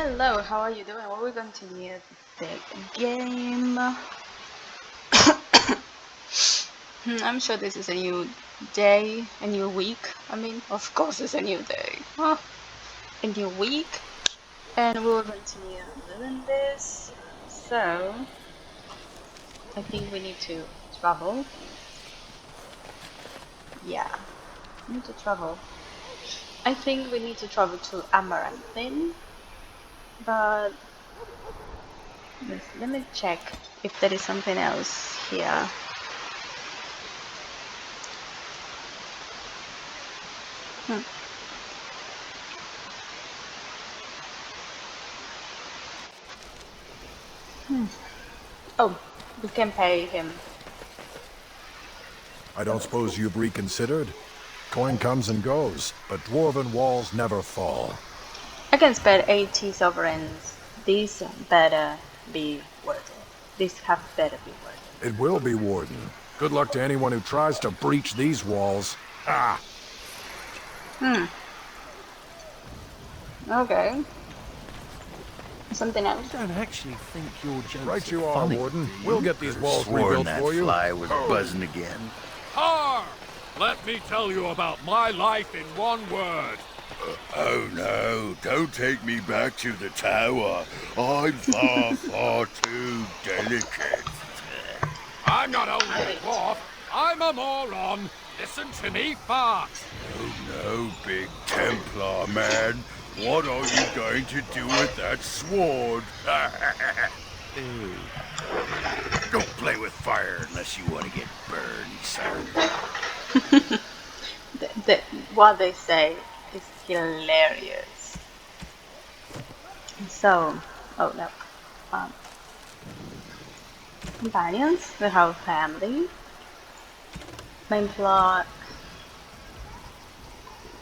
Hello, how are you doing? Well, we continue the game. I'm sure this is a new day, a new week. I mean, of course, it's a new day. A new week, and we'll continue doing this. So, I think we need to travel. Yeah, we need to travel. I think we need to travel to Amaranthine, but let me check if there is something else here. Hmm. Oh, we can pay him. I don't suppose you've reconsidered? Coin comes and goes, but dwarven walls never fall. I can spare 80 sovereigns. These better be worth it. These have better be worth It will be, Warden. Good luck to anyone who tries to breach these walls. Ah! it. Okay. Something else? I don't actually think your jokes Right you are are, funny, Warden. do you? We'll get these walls Sworn rebuilt that for you. fly was buzzing again. Har! Let me tell you about my life in one word. Oh no, don't take me back to the tower. I'm far, far too delicate. I'm not only a dwarf, I'm a moron. Listen to me fast. Oh no, big Templar man. What are you going to do with that sword? Don't play with fire unless you want to get burned, son. What they say is hilarious. So, oh no. Companions, we have family. Main plot.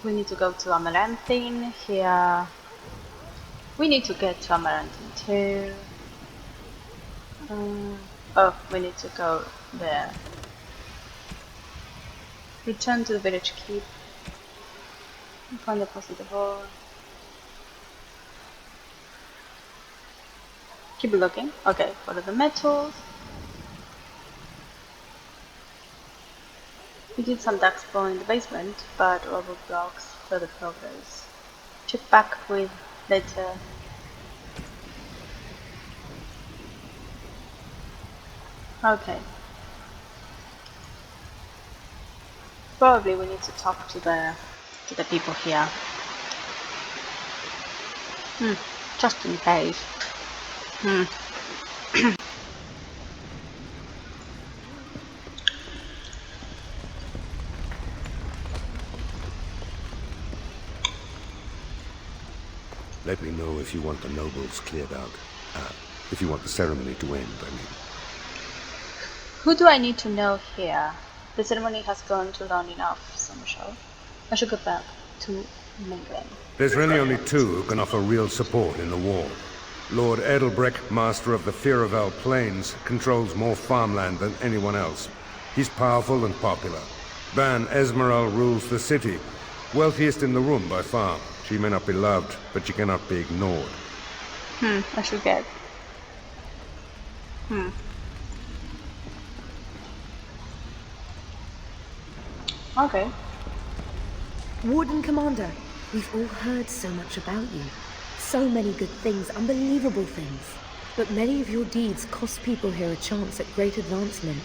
We need to go to Amaranthine here. We need to get to Amaranthine too. Oh, we need to go there. Return to the village keep. Find the positive ore. Keep looking. Okay, what are the metals? We did some dark spawn in the basement, but rubber blocks further progress. Check back with later. Okay. Probably we need to talk to the people here. Just in case. Let me know if you want the nobles cleared out. If you want the ceremony to end, I mean. Who do I need to know here? The ceremony has gone too long enough, Summershell. I should go back to England. There's really only two who can offer real support in the war. Lord Edelbreck, master of the Firavel Plains, controls more farmland than anyone else. He's powerful and popular. Ban Esmeralda rules the city, wealthiest in the room by far. She may not be loved, but she cannot be ignored. I should get. Okay. Warden Commander, we've all heard so much about you. So many good things, unbelievable things. But many of your deeds cost people here a chance at great advancement.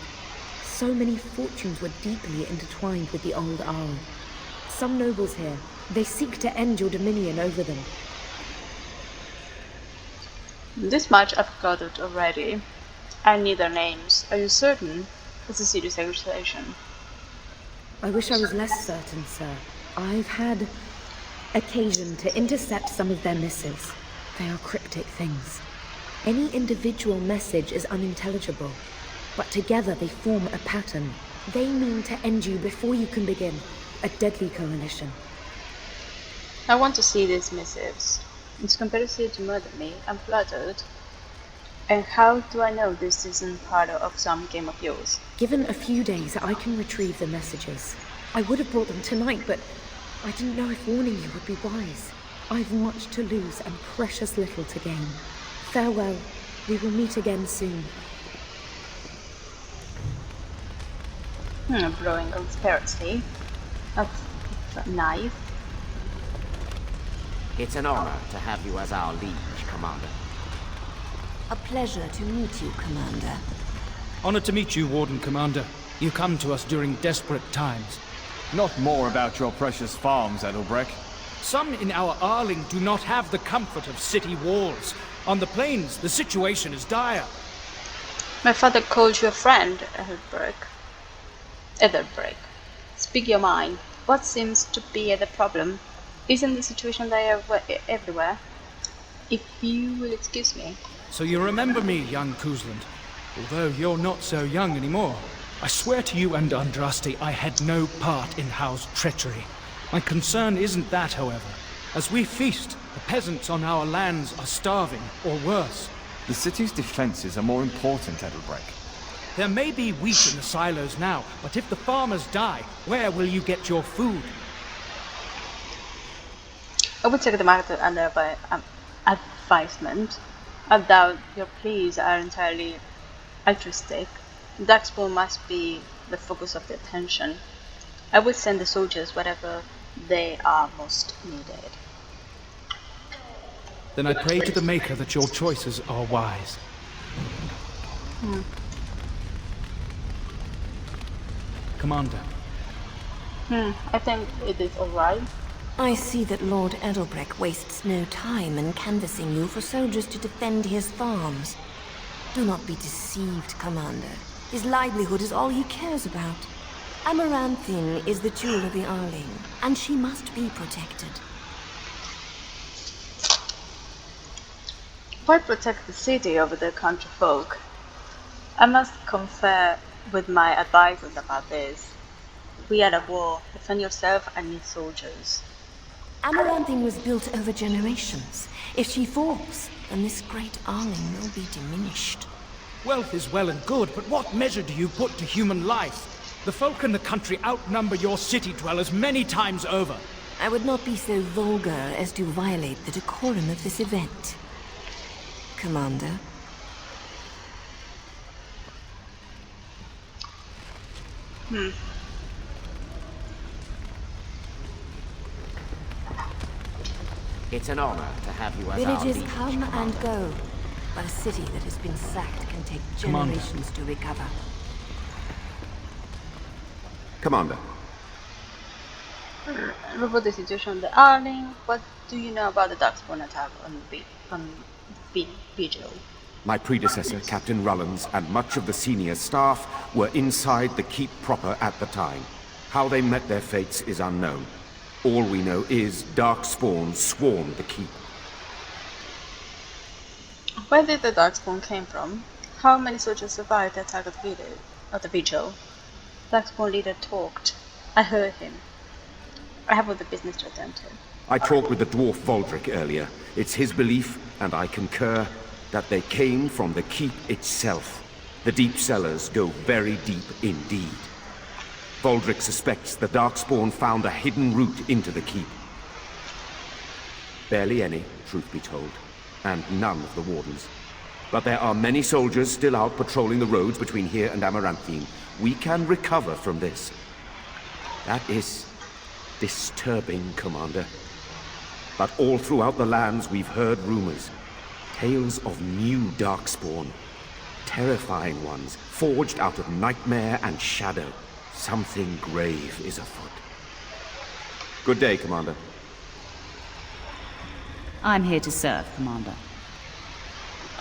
So many fortunes were deeply intertwined with the old Arl. Some nobles here, they seek to end your dominion over them. This much I've gathered already. I need their names. Are you certain? It's a serious accusation. I wish I was less certain, sir. I've had occasion to intercept some of their missives. They are cryptic things. Any individual message is unintelligible, but together they form a pattern. They mean to end you before you can begin. A deadly coalition. I want to see these missives. It's conspiracy to murder me. I'm flattered. And how do I know this isn't part of some game of yours? Given a few days, I can retrieve the messages. I would have brought them tonight, but I didn't know if warning you would be wise. I've much to lose and precious little to gain. Farewell. We will meet again soon. Brewing conspiracy. That's nice. It's an honor to have you as our liege, Commander. A pleasure to meet you, Commander. Honored to meet you, Warden Commander. You come to us during desperate times. Not more about your precious farms, Edelbreck. Some in our Arling do not have the comfort of city walls. On the plains, the situation is dire. My father called you a friend, Edelbreck. Speak your mind. What seems to be the problem? Isn't the situation dire everywhere? If you will excuse me. So you remember me, young Kuzland. Although you're not so young anymore. I swear to you and Andraste I had no part in Howe's treachery. My concern isn't that, however. As we feast, the peasants on our lands are starving, or worse. The city's defenses are more important, Edelbreck. There may be wheat in the silos now, but if the farmers die, where will you get your food? I would take the market under advisement. I doubt your pleas are entirely altruistic. Darkspawn must be the focus of the attention. I will send the soldiers wherever they are most needed. Then I pray to the Maker that your choices are wise. Commander. I think it is alright. I see that Lord Edelbreck wastes no time in canvassing you for soldiers to defend his farms. Do not be deceived, Commander. His livelihood is all he cares about. Amaranthine is the jewel of the Arling, and she must be protected. Why protect the city over the country folk? I must confer with my advisors about this. We are at war. Defend yourself and need soldiers. Amaranthine was built over generations. If she falls, then this great Arling will be diminished. Wealth is well and good, but what measure do you put to human life? The folk in the country outnumber your city dwellers many times over. I would not be so vulgar as to violate the decorum of this event. Commander? It's an honor to have you as our Villages liege, come Commander. and go, but a city that has been sacked can take Commander. generations to recover. Commander. Report the situation on the Arling. What do you know about the Darkspawn attack on Vigil? My predecessor, Captain Rullans, and much of the senior staff were inside the keep proper at the time. How they met their fates is unknown. All we know is Darkspawn swarmed the keep. Where did the Darkspawn came from? How many soldiers survived the attack at the Vigil? Darkspawn leader talked. I heard him. I have other business to attend to. I talked with the dwarf Voldrick earlier. It's his belief, and I concur, that they came from the keep itself. The deep cellars go very deep indeed. Voldrick suspects the Darkspawn found a hidden route into the keep. Barely any, truth be told, and none of the wardens. But there are many soldiers still out patrolling the roads between here and Amaranthine. We can recover from this. That is disturbing, Commander. But all throughout the lands we've heard rumors. Tales of new Darkspawn. Terrifying ones, forged out of nightmare and shadow. Something grave is afoot. Good day, Commander. I'm here to serve, Commander.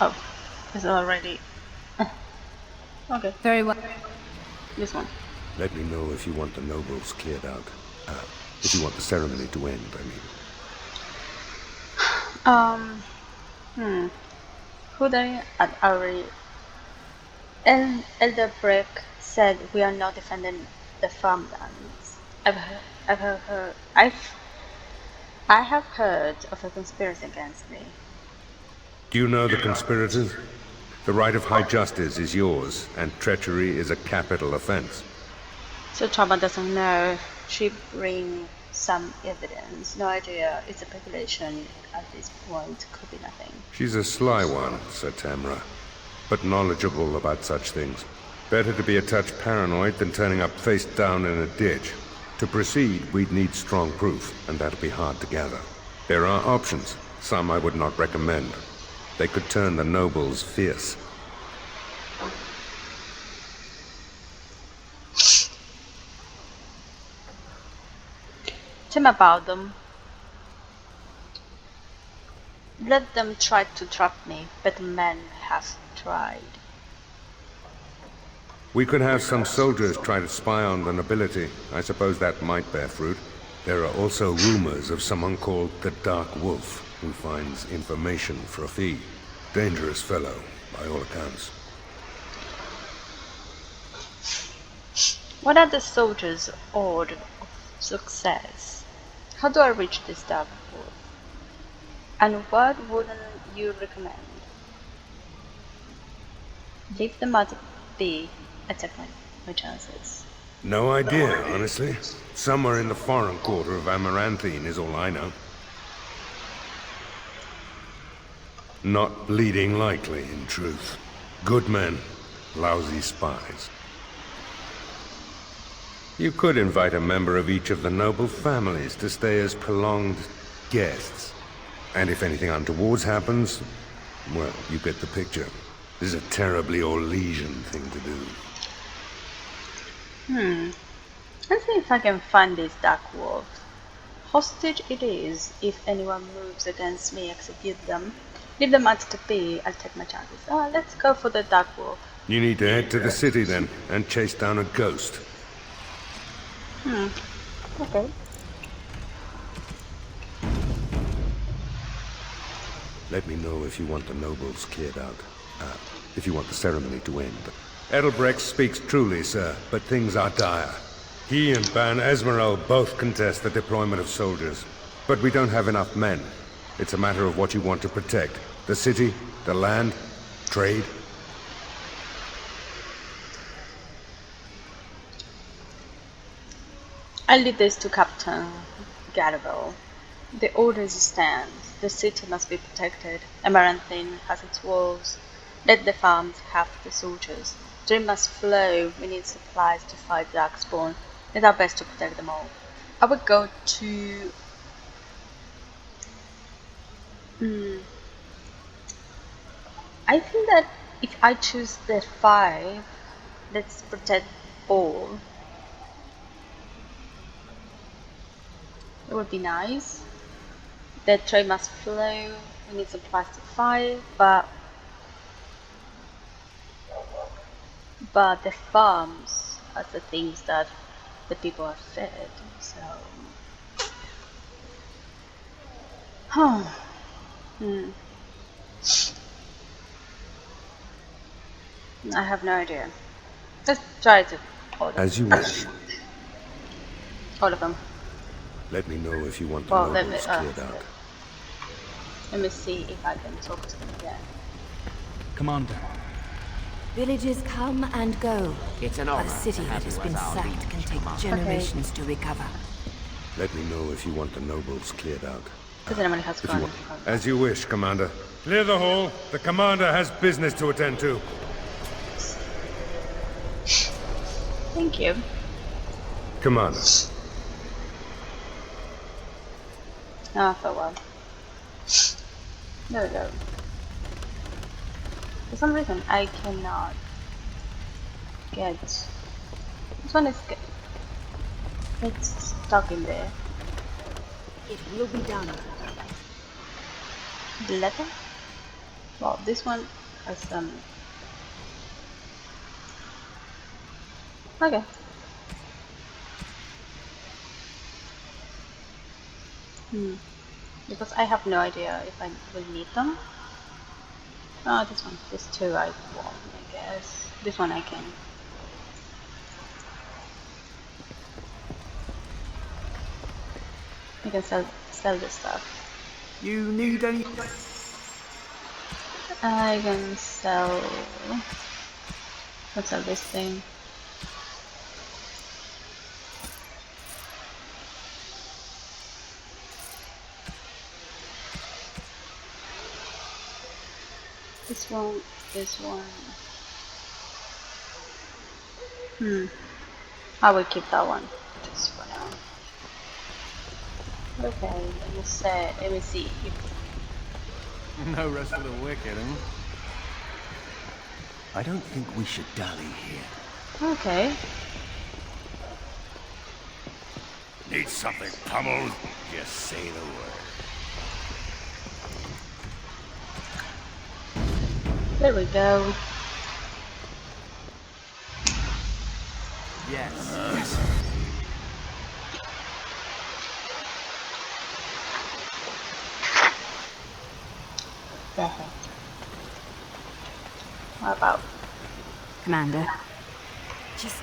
Oh, it's already. Okay, Very well. this one. Let me know if you want the nobles cleared out. If you want the ceremony to end, I mean. Houdain and Ari Edelbreck said we are not defending the farmlands. I have heard of a conspiracy against me. Do you know the conspirators? The right of high justice is yours, and treachery is a capital offense. So Chaba doesn't know. She bring some evidence. No idea. It's a speculation at this point. Could be nothing. She's a sly one, Sir Tamra, but knowledgeable about such things. Better to be a touch paranoid than turning up face down in a ditch. To proceed, we'd need strong proof, and that'll be hard to gather. There are options. Some I would not recommend. They could turn the nobles fierce. Tell me about them. Let them try to trap me, but men have tried. We could have some soldiers try to spy on the nobility. I suppose that might bear fruit. There are also rumors of someone called the Dark Wolf, who finds information for a fee. Dangerous fellow, by all accounts. What are the soldiers' odds of success? How do I reach this Dark Wolf? And what wouldn't you recommend? Leave them at be. Attack my chances. No idea, honestly. Somewhere in the foreign quarter of Amaranthine is all I know. Not bleeding likely, in truth. Good men, lousy spies. You could invite a member of each of the noble families to stay as prolonged guests. And if anything untoward happens, well, you get the picture. This is a terribly Orlesian thing to do. Let's see if I can find this Dark Wolf. Hostage it is. If anyone moves against me, execute them. Leave them at the B. I'll take my chances. Let's go for the Dark Wolf. You need to head to the city then, and chase down a ghost. Okay. Let me know if you want the nobles cleared out. If you want the ceremony to end. Edelbrecht speaks truly, sir, but things are dire. He and Ban Esmeralda both contest the deployment of soldiers. But we don't have enough men. It's a matter of what you want to protect. The city, the land, trade. I'll leave this to Captain Garibel. The orders stand. The city must be protected. Amaranthine has its walls. Let the farms have the soldiers. Dream must flow. We need supplies to fight Darkspawn. It's our best to protect them all. I would go to... I think that if I choose the 5, let's protect all. It would be nice. The trade must flow. We need supplies to 5, but the farms are the things that the people are fed. So, I have no idea. Let's try to order. As you wish. All of them. Let me know if you want the nobles cleared out. Let me see if I can talk to them again. Commander. Villages come and go. It's an But honor a city to that have has you been as our sacked liege, can take Commander. generations to recover. Let me know if you want the nobles cleared out. Because anyone has If you gone. want. As you wish, Commander. Clear the hall. The Commander has business to attend to. Thank you. Commander. Ah, for a while. There we go. For some reason, I cannot get. This one is. It's stuck in there. It will be done. The letter? Well, this one has some. Okay. Because I have no idea if I will need them. Oh, this one. This 2 I won't, I guess. This one I can. I can sell this stuff. You need any... I can sell. Let's sell this thing. This one, this one. I will keep that one just for now. Okay, let me see. No rest for the wicked, huh? I don't think we should dally here. Okay. Need something pummeled? Just say the word. There we go. Yes. What about? Commander. Just...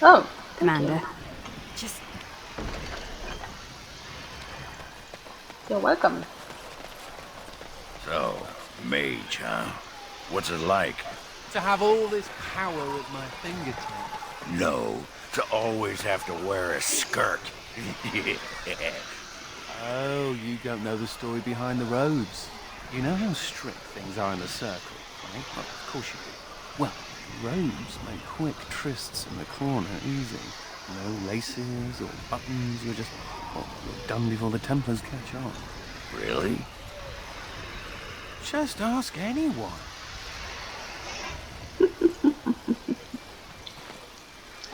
Oh, Commander. Just... You're welcome. So, mage, huh? What's it like? To have all this power at my fingertips. No, to always have to wear a skirt. Oh, you don't know the story behind the robes. You know how strict things are in the circle, right? Well, of course you do. Well, robes make quick trysts in the corner easy. No laces or buttons, you're just you're done before the Templars catch on. Really? Just ask anyone.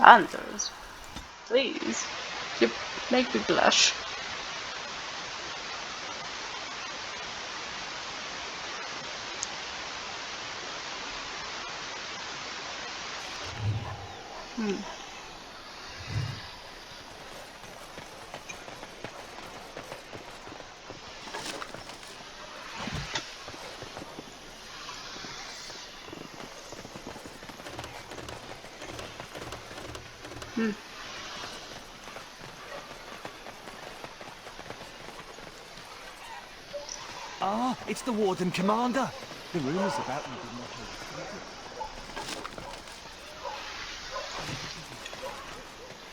Anders, please. You make me blush. Ah, it's the Warden Commander. The rumors about you did not hold.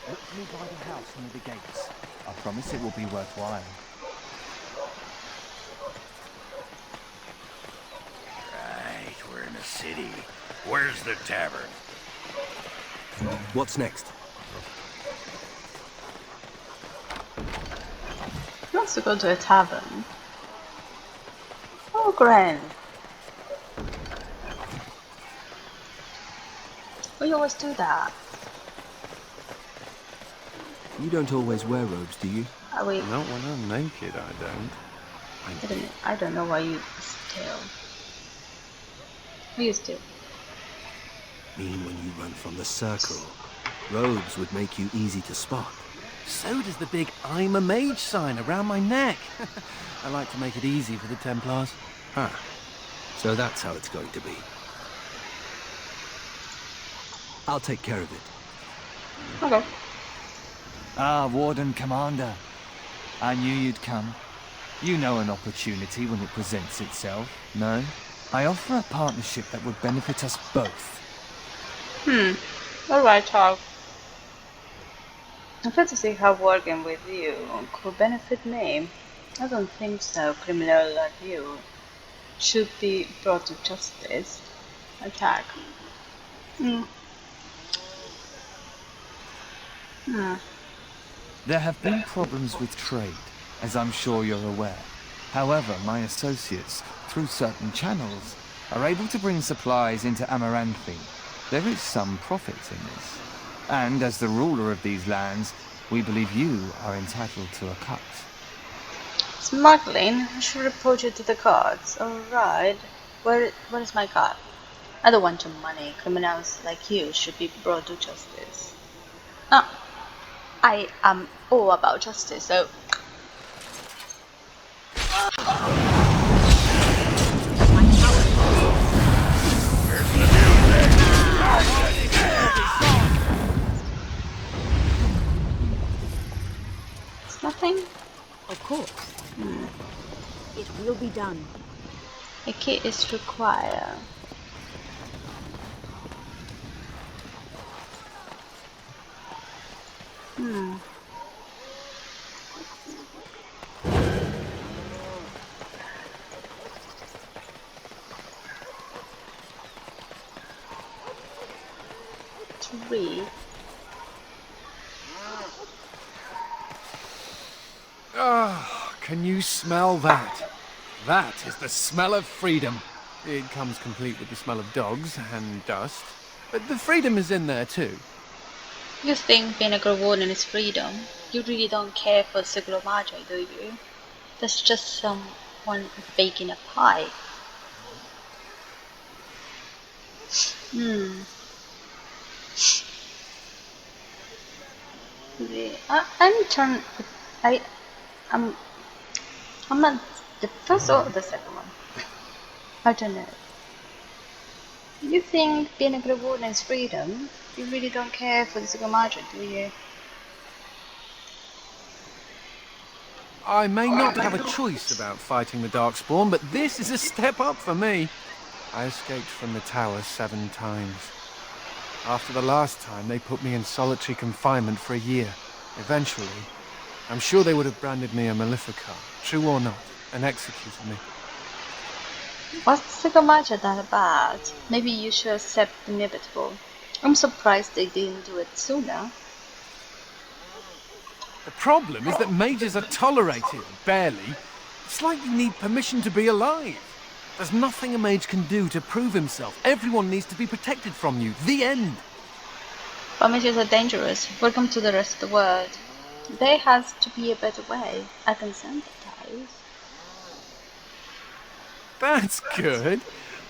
Look me by the house near the gates. I promise it will be worthwhile. Right, we're in the city. Where's the tavern? What's next? He wants to go to a tavern. Oh, grand. We always do that. You don't always wear robes, do you? Are we? Not when I'm naked, I don't. I don't know why you still. We used to. Mean when you run from the circle. Robes would make you easy to spot. So does the big I'm a mage sign around my neck. I like to make it easy for the Templars. Huh. So that's how it's going to be. I'll take care of it. Okay. Ah, Warden Commander. I knew you'd come. You know an opportunity when it presents itself, no? I offer a partnership that would benefit us both. Alright, talk. I'm glad to see how working with you could benefit me. I don't think so. Criminal like you should be brought to justice. Attack. There have been problems with trade, as I'm sure you're aware. However, my associates, through certain channels, are able to bring supplies into Amaranthi. There is some profit in this. And as the ruler of these lands, we believe you are entitled to a cut. Smuggling? I should report you to the guards. Alright. Where is my guard? I don't want your money. Criminals like you should be brought to justice. I am all about justice, so... It's nothing? Of course. It will be done. A key is required. Oh, can you smell that? That is the smell of freedom. It comes complete with the smell of dogs and dust. But the freedom is in there too. You think being a Grey Warden is freedom? You really don't care for Siglo Magi, do you? That's just someone baking a pie. I'm not the first or the second one. I don't know. You think being a Grey Warden is freedom? You really don't care for the Siglo Magi, do you? I may not have a choice about fighting the Darkspawn, but this is a step up for me. I escaped from the tower 7 times. After the last time, they put me in solitary confinement for a year. Eventually, I'm sure they would have branded me a Maleficar, true or not, and executed me. What's the Siglo Magi that bad? Maybe you should accept the inevitable. I'm surprised they didn't do it sooner. The problem is that mages are tolerated, barely. It's like you need permission to be alive. There's nothing a mage can do to prove himself. Everyone needs to be protected from you. The end. But mages are dangerous. Welcome to the rest of the world. There has to be a better way. I can sympathize. That's good.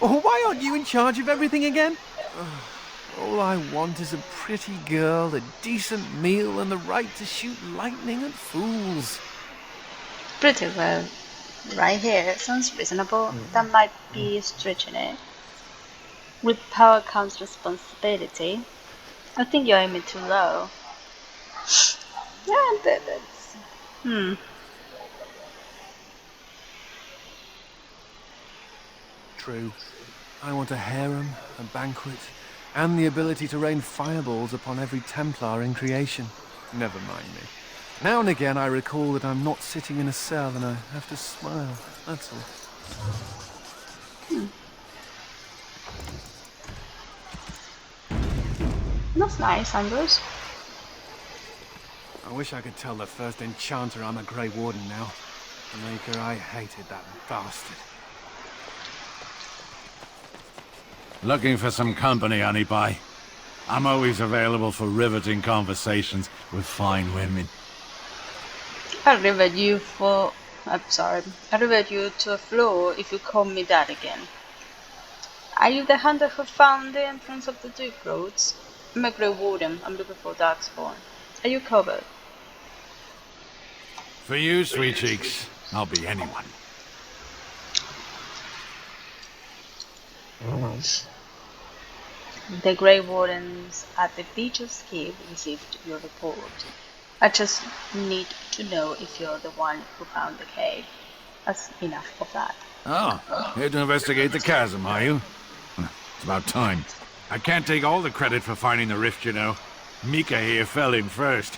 Well, why aren't you in charge of everything again? All I want is a pretty girl, a decent meal, and the right to shoot lightning at fools. Pretty well. Right here. Sounds reasonable. That might be stretching it. With power comes responsibility. I think you're aiming too low. Yeah, that's... True. I want a harem, a banquet, and the ability to rain fireballs upon every Templar in creation. Never mind me. Now and again I recall that I'm not sitting in a cell and I have to smile, that's all. That's nice, Andrews. I wish I could tell the first enchanter I'm a Grey Warden now. The Maker, I hated that bastard. Looking for some company, honey pie? I'm always available for riveting conversations with fine women. I'll revert you for... I'm sorry. I'll revert you to a floor if you call me that again. Are you the hunter who found the entrance of the Duke Roads? I'm a Grey Warden. I'm looking for Darkspawn. Are you covered? For you, sweet cheeks, I'll be anyone. The Grey Wardens at the Beach of Skib received your report. I just need to know if you're the one who found the cave. That's enough of that. Oh, here to investigate the chasm, are you? It's about time. I can't take all the credit for finding the rift, you know. Mika here fell in first.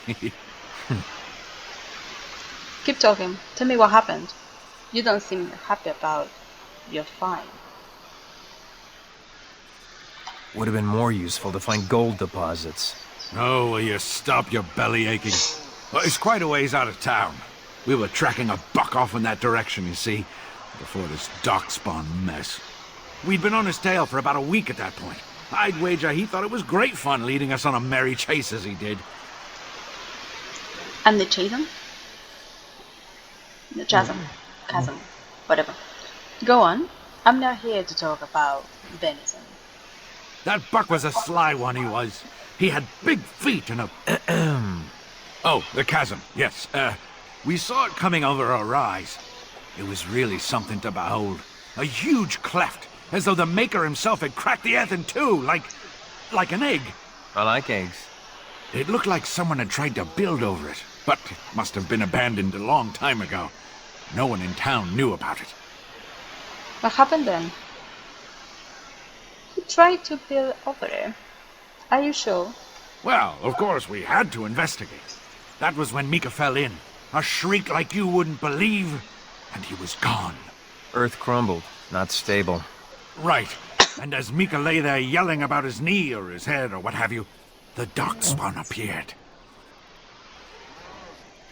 Keep talking. Tell me what happened. You don't seem happy about your find. Would have been more useful to find gold deposits. Oh, will you stop your belly aching? Well, it's quite a ways out of town. We were tracking a buck off in that direction, you see, before this Darkspawn mess. We'd been on his tail for about a week at that point. I'd wager he thought it was great fun leading us on a merry chase as he did. And the chasm? The chasm. Chasm. Whatever. Go on. I'm not here to talk about venison. That buck was a sly one, he was. He had big feet and a... Oh, the chasm, yes. We saw it coming over a rise. It was really something to behold. A huge cleft, as though the Maker himself had cracked the earth in two, like an egg. I like eggs. It looked like someone had tried to build over it, but it must have been abandoned a long time ago. No one in town knew about it. What happened then? You tried to build over it. Are you sure? Well, of course we had to investigate. That was when Mika fell in. A shriek like you wouldn't believe, and he was gone. Earth crumbled, not stable. Right. And as Mika lay there yelling about his knee or his head or what have you, the Darkspawn appeared.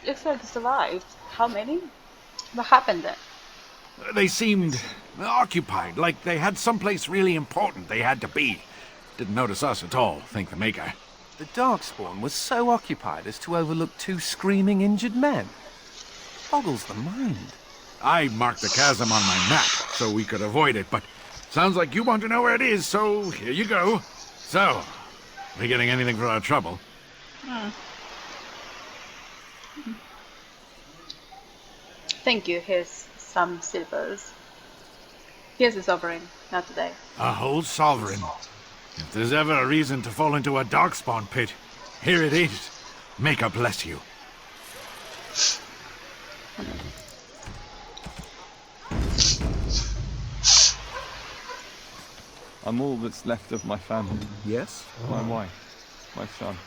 looks like he survived. How many? What happened then? They seemed occupied, like they had someplace really important they had to be. Didn't notice us at all, thank the Maker. The Darkspawn was so occupied as to overlook 2 screaming injured men. Boggles the mind. I marked the chasm on my map so we could avoid it, but sounds like you want to know where it is, so here you go. So, we getting anything for our trouble? Thank you. Here's some silvers. Here's a sovereign. Not today. A whole sovereign. If there's ever a reason to fall into a Darkspawn pit, here it is. Maker bless you. I'm all that's left of my family. Yes? My wife, my son.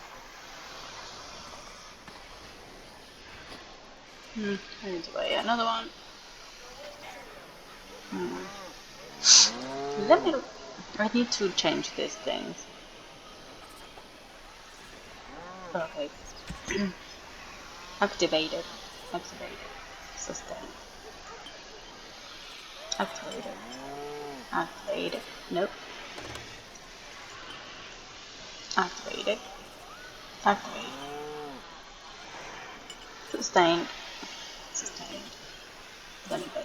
I need to buy another one. Let me... I need to change these things. Okay. Activated. Activated. Sustain. Activated. Activated. Nope. Activated. Activated. Sustained. Sustained. Let me go.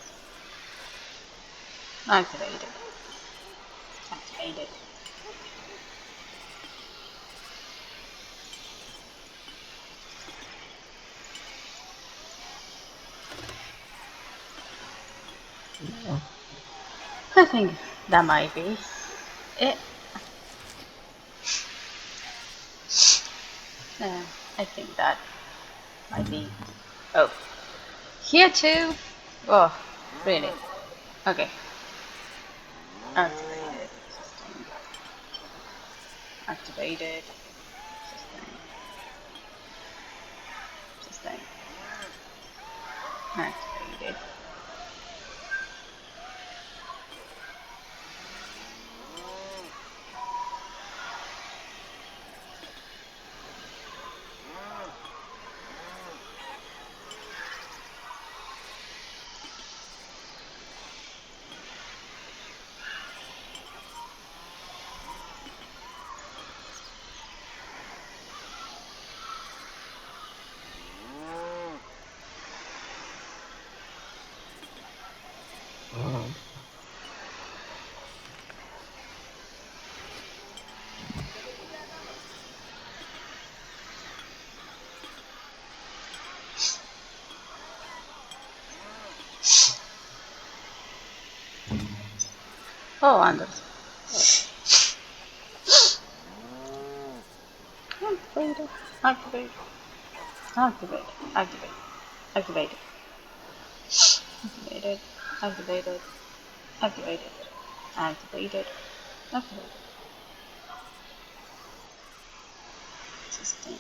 Activated. Activated. I think that might be it. I think that might be. Oh, here too. Oh, really? Okay. Activated. Sustain. Activated. Sustain. Sustain. Activated. Oh, Anders. Activated. Activated. Activated. Activated. Activated. Activated. Activated. Activated. Activated. Activated. Sustained.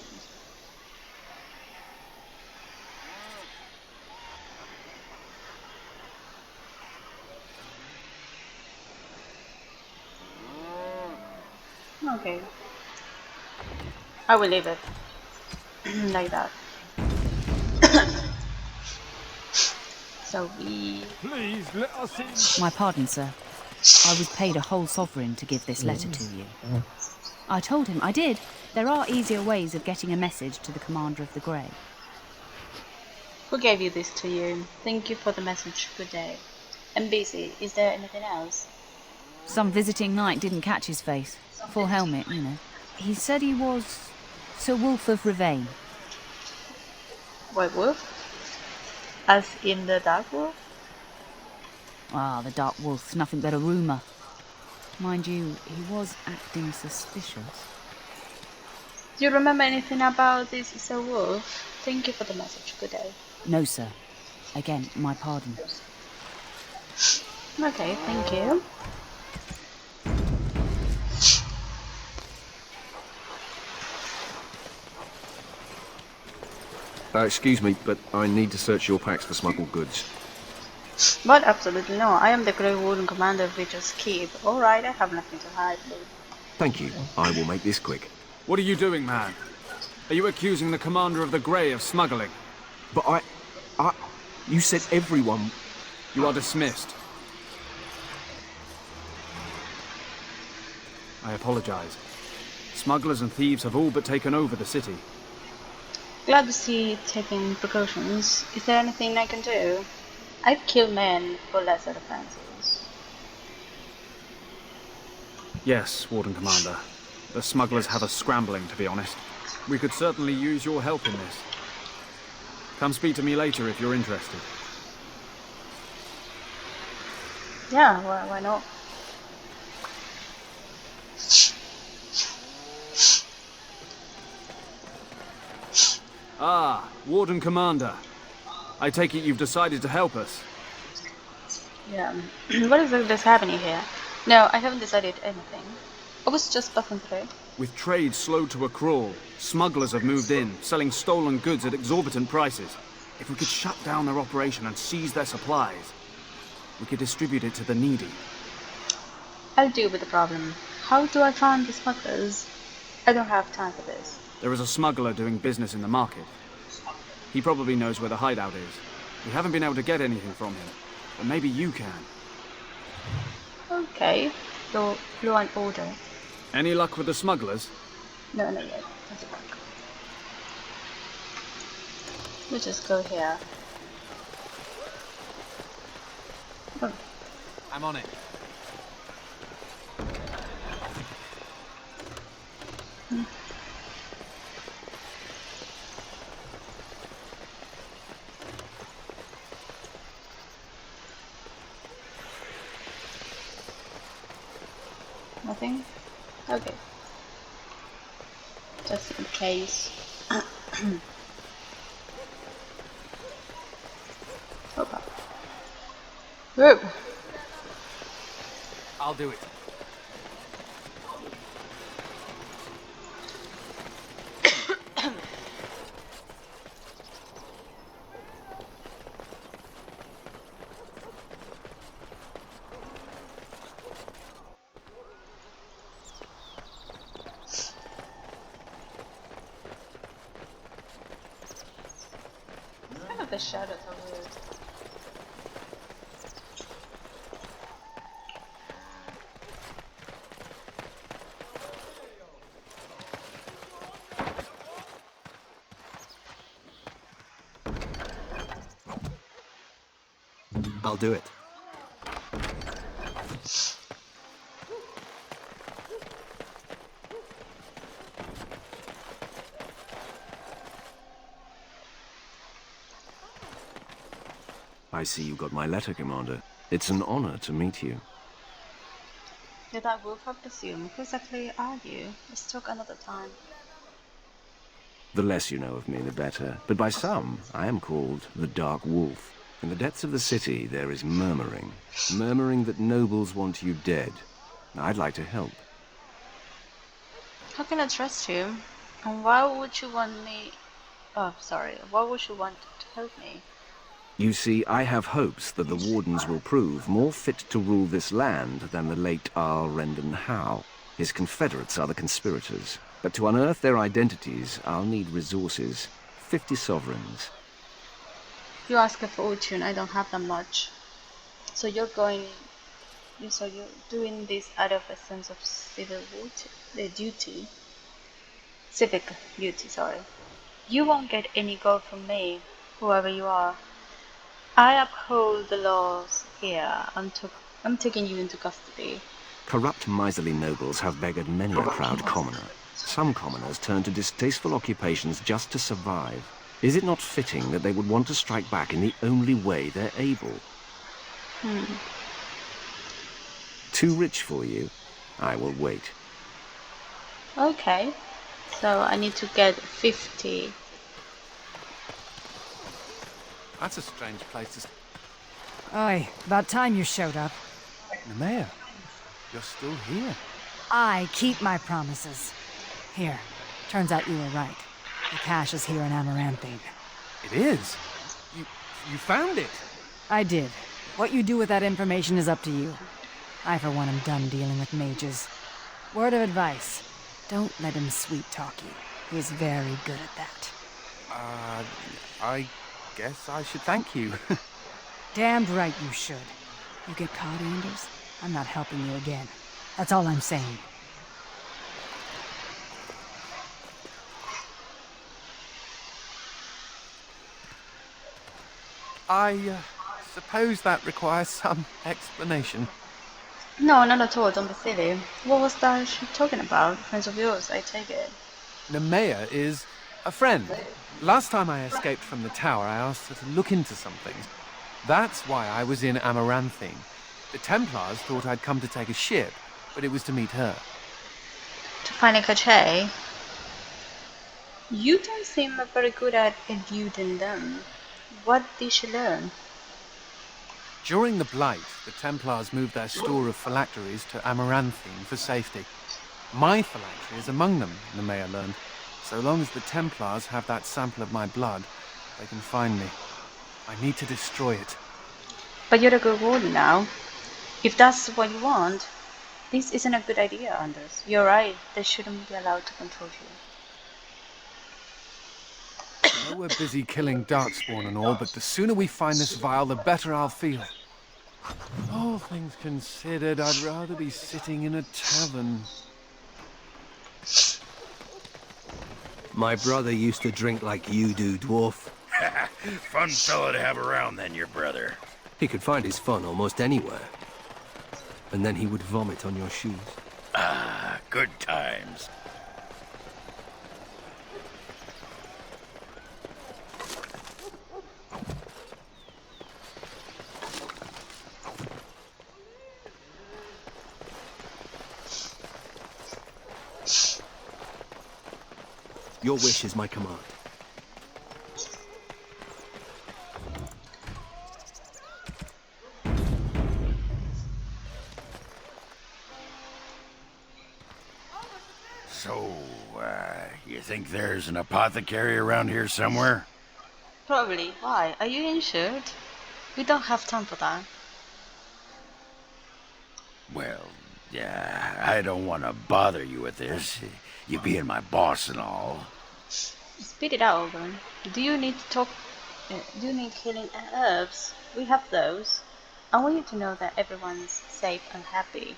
Okay. I will leave it like that. So we... Please let us in. My pardon, sir. I was paid a whole sovereign to give this letter to you. I told him I did. There are easier ways of getting a message to the Commander of the Grey. Who gave you this to you? Thank you for the message. Good day. I'm busy. Is there anything else? Some visiting knight didn't catch his face. Full helmet, you know. He said he was Sir Wolf of Rivain. White Wolf? As in the Dark Wolf? Ah, the Dark Wolf's nothing but a rumour. Mind you, he was acting suspicious. Do you remember anything about this Sir Wolf? Thank you for the message. Good day. No, sir. Again, my pardon. Okay, thank you. Excuse me, but I need to search your packs for smuggled goods. But absolutely no. I am the Grey Warden Commander of Witcher's Keep. Alright, I have nothing to hide. Thank you. I will make this quick. What are you doing, man? Are you accusing the Commander of the Grey of smuggling? But you said everyone... You are dismissed. I apologize. Smugglers and thieves have all but taken over the city. Glad to see you taking precautions. Is there anything I can do? I've killed men for lesser offenses. Yes, Warden Commander. The smugglers have us scrambling, to be honest. We could certainly use your help in this. Come speak to me later if you're interested. Yeah, why not? Ah, Warden Commander. I take it you've decided to help us. Yeah. What exactly is happening here? No, I haven't decided anything. I was just passing through. With trade slowed to a crawl, smugglers have moved in, selling stolen goods at exorbitant prices. If we could shut down their operation and seize their supplies, we could distribute it to the needy. I'll deal with the problem. How do I find the smugglers? I don't have time for this. There is a smuggler doing business in the market. He probably knows where the hideout is. We haven't been able to get anything from him, but maybe you can. Okay, so law and order. Any luck with the smugglers? No, not yet. That's a bug. We'll just go here. Oh. I'm on it. Nothing? Okay. Just in case. Okay. Whoa. I'll do it. The shadows are weird. I'll do it. I see you got my letter, Commander. It's an honor to meet you. Did I wolf have presumed? Who exactly are you? Let's talk another time. The less you know of me, the better. But by some, I am called the Dark Wolf. In the depths of the city, there is murmuring. Murmuring that nobles want you dead. I'd like to help. How can I trust you? And why would you want me... Oh, sorry. Why would you want to help me? You see, I have hopes that the Wardens will prove more fit to rule this land than the late Arl Rendon Howe. His confederates are the conspirators. But to unearth their identities, I'll need resources. 50 sovereigns. You ask a fortune, I don't have that much. So you're doing this out of a sense of duty. Civic duty, sorry. You won't get any gold from me, whoever you are. I uphold the laws here. I'm taking you into custody. Corrupt, miserly nobles have beggared many a proud commoner. Some commoners turn to distasteful occupations just to survive. Is it not fitting that they would want to strike back in the only way they're able? Too rich for you? I will wait. Okay. So I need to get 50. That's a strange place to... Oi, about time you showed up. Nemea, you're still here. I keep my promises. Here, turns out you were right. The cache is here in Amaranthine. It is? You found it? I did. What you do with that information is up to you. I, for one, am done dealing with mages. Word of advice, don't let him sweet-talk you. He is very good at that. guess I should thank you. Damned right you should. You get caught, Anders, I'm not helping you again. That's all I'm saying. I suppose that requires some explanation. No, not at all. Don't be silly. What was that she talking about? Friends of yours, I take it. Nemea is a friend. Last time I escaped from the tower, I asked her to look into some things. That's why I was in Amaranthine. The Templars thought I'd come to take a ship, but it was to meet her. To find a cache? You don't seem very good at eluding them. What did she learn? During the Blight, the Templars moved their store of phylacteries to Amaranthine for safety. My phylactery is among them, Nemea learned. So long as the Templars have that sample of my blood, they can find me. I need to destroy it. But you're a good warden now. If that's what you want, this isn't a good idea, Anders. You're right, they shouldn't be allowed to control you. I know we're busy killing Darkspawn and all, but the sooner we find this vial, the better I'll feel. All things considered, I'd rather be sitting in a tavern. My brother used to drink like you do, dwarf. Fun fellow to have around then, your brother. He could find his fun almost anywhere. And then he would vomit on your shoes. Ah, good times. Your wish is my command. So, you think there's an apothecary around here somewhere? Probably. Why? Are you insured? We don't have time for that. Well, yeah, I don't want to bother you with this. You being my boss and all. Spit it out, Oberon. Do you need healing herbs? We have those. I want you to know that everyone's safe and happy.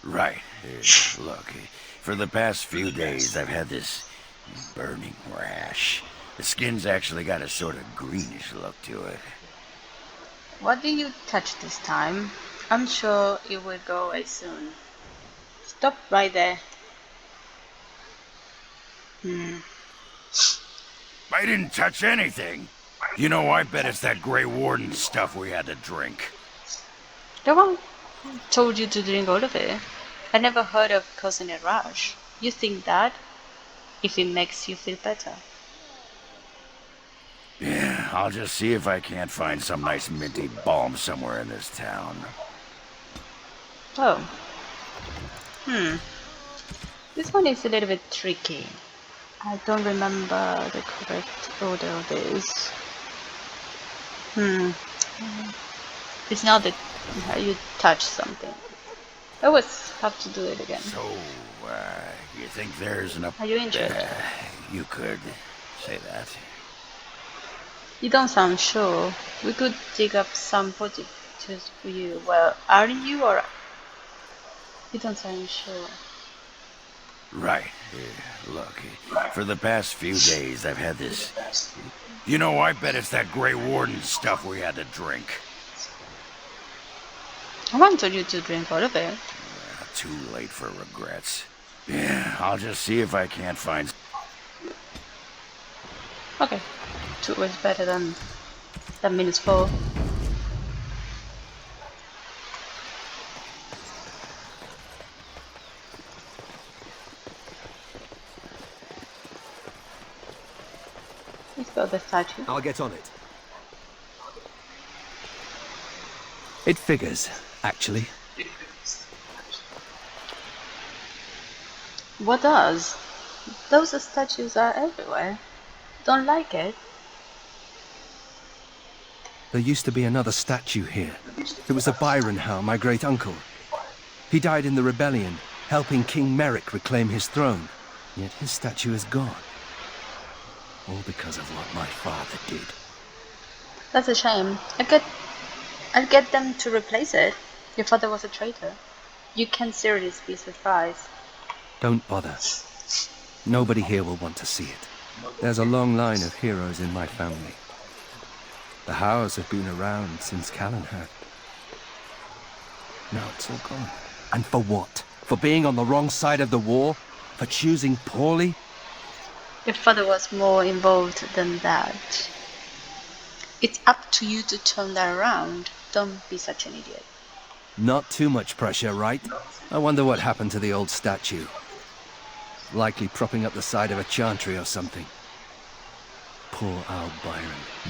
Right. Look, for the past few days I've had this burning rash. The skin's actually got a sort of greenish look to it. What did you touch this time? I'm sure it will go away soon. Stop right there. I didn't touch anything. You know, I bet it's that Grey Warden stuff we had to drink. No one told you to drink all of it. I never heard of causing a rash. You think that? If it makes you feel better. Yeah, I'll just see if I can't find some nice minty balm somewhere in this town. Oh. This one is a little bit tricky. I don't remember the correct order of this. It's not that you touch something. I always have to do it again. So, you think there's an... Are you interested? You could say that. You don't sound sure. We could dig up some positives for you. Well, are you or... You don't sound sure. Right. Look, for the past few days I've had this... You know, I bet it's that Grey Warden stuff we had to drink. I wanted you to drink all of it. Too late for regrets. Yeah, I'll just see if I can't find... Okay. 2 is better than 4. Let's go the statue. I'll get on it. It figures, actually. What does? Those statues are everywhere. Don't like it? There used to be another statue here. It was a Byron-Howe, my great-uncle. He died in the rebellion, helping King Merrick reclaim his throne. Yet his statue is gone. all because of what my father did. That's a shame. I'd get them to replace it. Your father was a traitor. You can seriously be surprised. Don't bother. Nobody here will want to see it. There's a long line of heroes in my family. The Howes have been around since Callanheart. Now it's all gone. And for what? For being on the wrong side of the war? For choosing poorly? Your father was more involved than that. It's up to you to turn that around. Don't be such an idiot. Not too much pressure, right? I wonder what happened to the old statue. Likely propping up the side of a chantry or something. Poor Al Byron.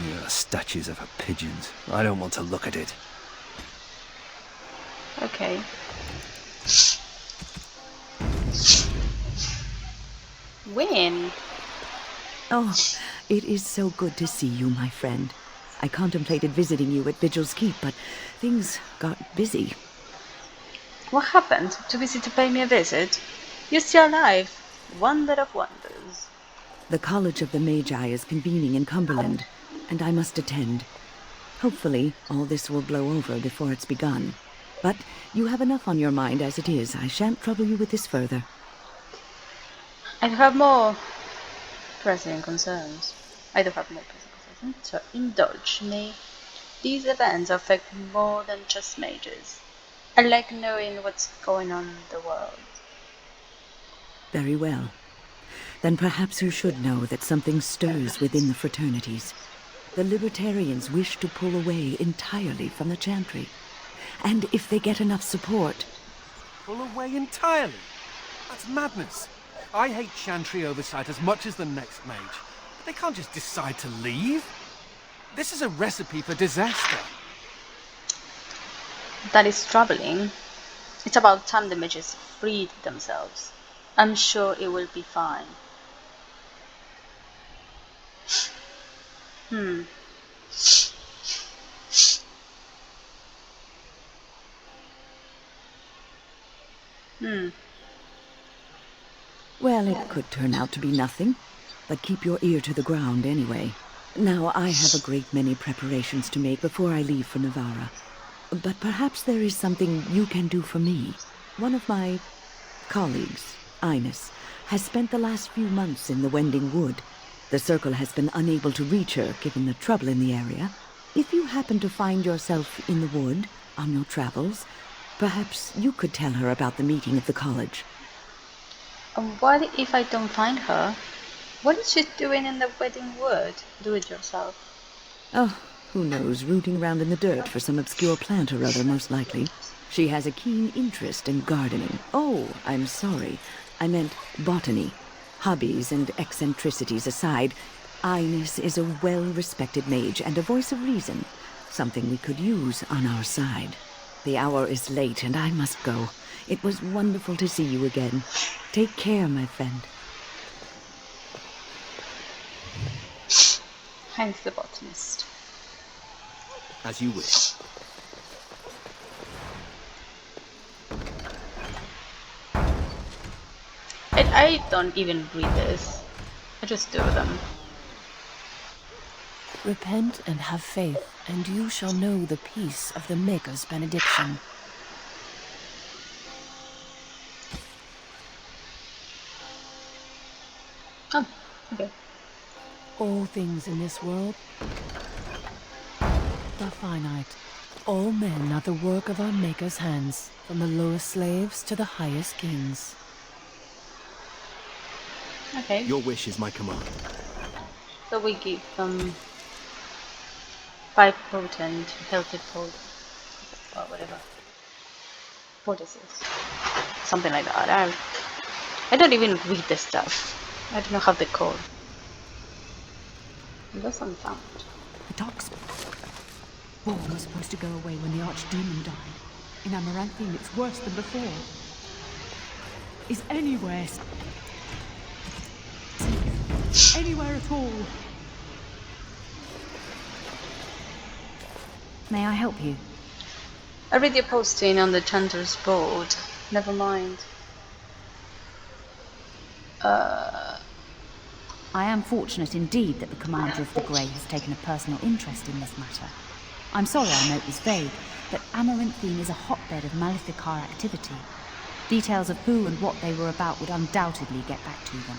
Yeah, statues of her pigeons. I don't want to look at it. Okay. Win. Oh, it is so good to see you, my friend. I contemplated visiting you at Vigil's Keep, but things got busy. What happened? Too busy to pay me a visit? You're still alive. Wonder of wonders. The College of the Magi is convening in Cumberland, and I must attend. Hopefully, all this will blow over before it's begun. But you have enough on your mind as it is. I shan't trouble you with this further. I have more pressing concerns. So indulge me. These events affect more than just mages. I like knowing what's going on in the world. Very well. Then perhaps you should know that something stirs within the fraternities. The Libertarians wish to pull away entirely from the Chantry. And if they get enough support... Pull away entirely? That's madness. I hate Chantry oversight as much as the next mage. But they can't just decide to leave. This is a recipe for disaster. That is troubling. It's about time the mages freed themselves. I'm sure it will be fine. Well, it could turn out to be nothing, but keep your ear to the ground anyway. Now, I have a great many preparations to make before I leave for Navarra. But perhaps there is something you can do for me. One of my colleagues, Ines, has spent the last few months in the Wending Wood. The Circle has been unable to reach her, given the trouble in the area. If you happen to find yourself in the wood on your travels, perhaps you could tell her about the meeting of the college. What if I don't find her? What is she doing in the Wedding Wood? Do it yourself. Oh, who knows, rooting around in the dirt for some obscure plant or other, most likely. She has a keen interest in gardening. Oh, I'm sorry. I meant botany. Hobbies and eccentricities aside, Ines is a well-respected mage and a voice of reason, something we could use on our side. The hour is late and I must go. It was wonderful to see you again. Take care, my friend. Hence the botanist. As you wish. And I don't even read this. I just do them. Repent and have faith, and you shall know the peace of the Maker's benediction. Oh, okay. All things in this world are finite. All men are the work of our Maker's hands, from the lowest slaves to the highest kings. Okay. Your wish is my command. So we give them 5 potent, healthy food, or whatever. What is this? Something like that. I don't even read this stuff. I don't know how they call. It doesn't sound. The dogs. War was supposed to go away when the Archdemon died. In Amaranthine, it's worse than before. Is anywhere safe? Anywhere at all? May I help you? I read your posting on the Chanter's board. Never mind. I am fortunate indeed that the Commander of the Grey has taken a personal interest in this matter. I'm sorry our note was vague, but Amaranthine is a hotbed of Maleficar activity. Details of who and what they were about would undoubtedly get back to them.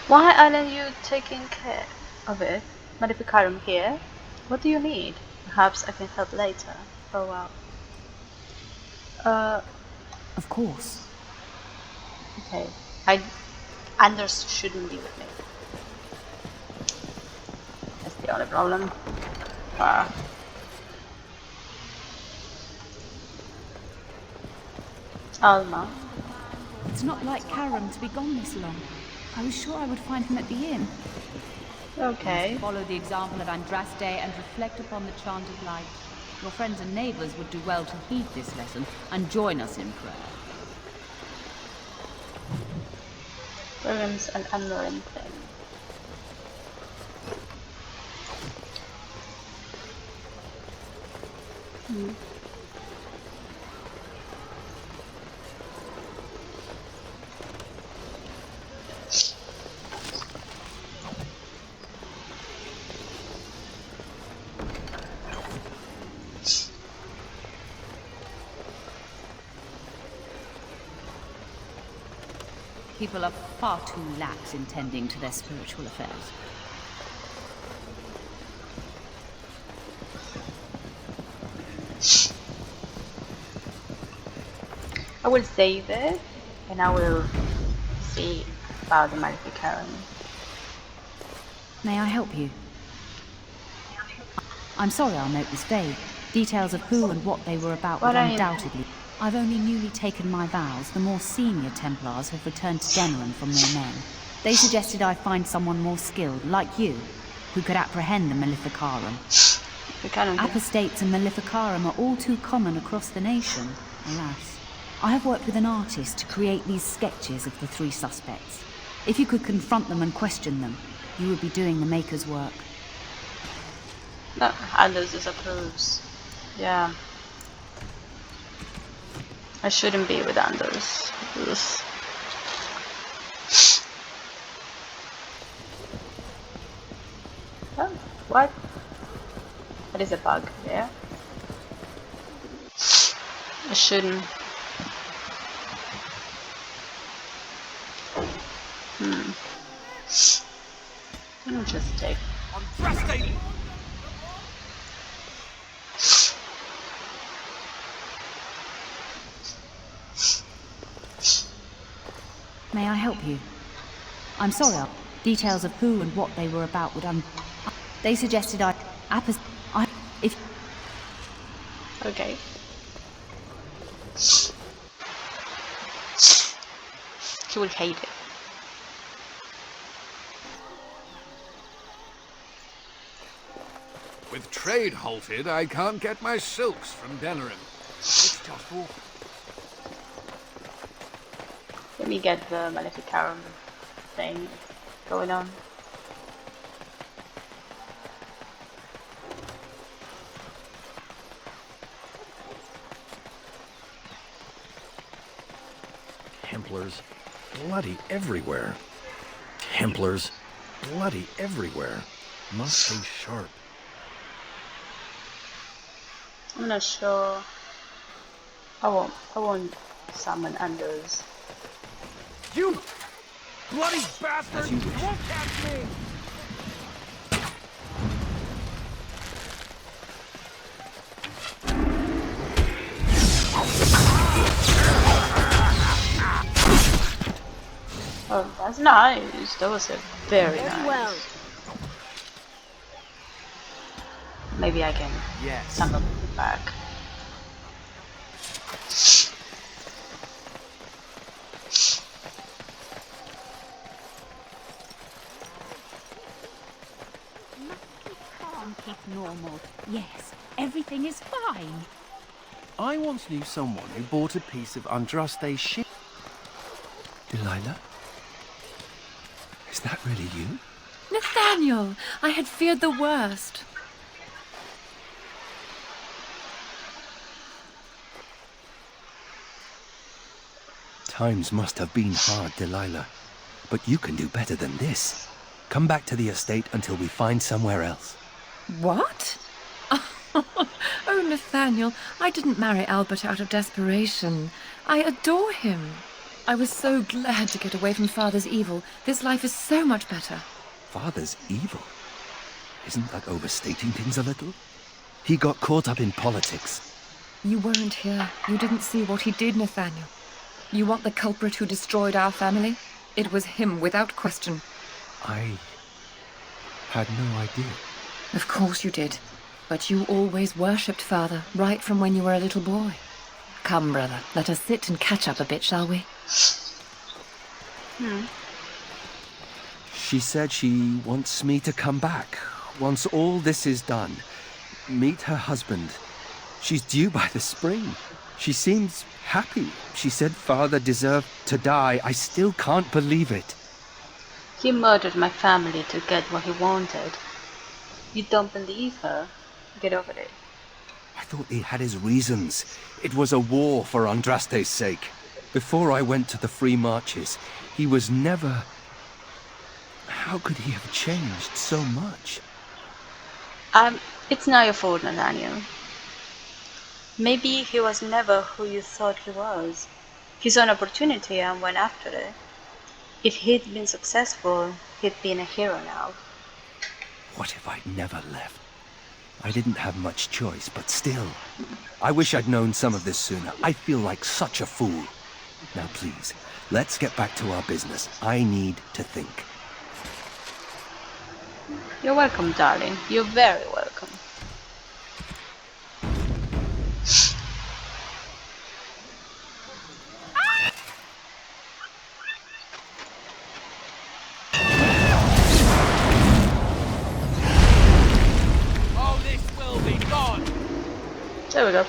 Why aren't you taking care of it? Maleficarum here? What do you need? Perhaps I can help later. Oh wow. Of course. Okay. Anders shouldn't be with me. That's the only problem. Alma. It's not like Karam to be gone this long. I was sure I would find him at the inn. Okay. Follow the example of Andraste and reflect upon the chanted light. Your friends and neighbors would do well to heed this lesson and join us in prayer. Williams and Amaranthine. People are far too lax in tending to their spiritual affairs. I will save it, and I will see about the Maleficarum. May I help you? I'm sorry our note was vague. Details of who and what they were about would undoubtedly... I've only newly taken my vows. The more senior Templars have returned to Denerim from their men. They suggested I find someone more skilled, like you, who could apprehend the Maleficarum. Apostates and Maleficarum are all too common across the nation, alas. I have worked with an artist to create these sketches of the three suspects. If you could confront them and question them, you would be doing the Maker's work. No, Anders disapproves. Yeah. I shouldn't be with Anders. Ugh. Oh, what? What is a bug there? I shouldn't. Let me just take. May I help you? I'm sorry. Details of who and what they were about would They suggested if... Okay. She will hate it. With trade halted, I can't get my silks from Denerim. It's just awful. Let me get the Maleficarum thing going on. Templars bloody everywhere. Templars bloody everywhere. Must stay sharp. I'm not sure. I won't summon Anders. You bloody bastard! You won't catch me! Oh, that's nice. That was a very nice. Well. Maybe I can summon it back. Keep normal. Yes, everything is fine. I once knew someone who bought a piece of Andraste's ship. Delilah? Is that really you? Nathaniel! I had feared the worst. Times must have been hard, Delilah. but you can do better than this. Come back to the estate until we find somewhere else. What? Oh, Nathaniel, I didn't marry Albert out of desperation. I adore him. I was so glad to get away from Father's evil. This life is so much better. Father's evil? Isn't that overstating things a little? He got caught up in politics. You weren't here. You didn't see what he did, Nathaniel. You want the culprit who destroyed our family? It was him, without question. I had no idea. Of course you did. But you always worshipped Father, right from when you were a little boy. Come, brother, let us sit and catch up a bit, shall we? She said she wants me to come back. Once all this is done, meet her husband. She's due by the spring. She seems happy. She said Father deserved to die. I still can't believe it. He murdered my family to get what he wanted. You don't believe her? Get over it. I thought he had his reasons. It was a war for Andraste's sake. Before I went to the Free Marches, he was never... How could he have changed so much? It's not your fault, Nathaniel. Maybe he was never who you thought he was. He saw an opportunity and went after it. If he'd been successful, he'd been a hero now. What if I'd never left? I didn't have much choice, but still. I wish I'd known some of this sooner. I feel like such a fool. Now please, let's get back to our business. I need to think. You're welcome, darling. You're very welcome. Oh, this will be gone. There we go.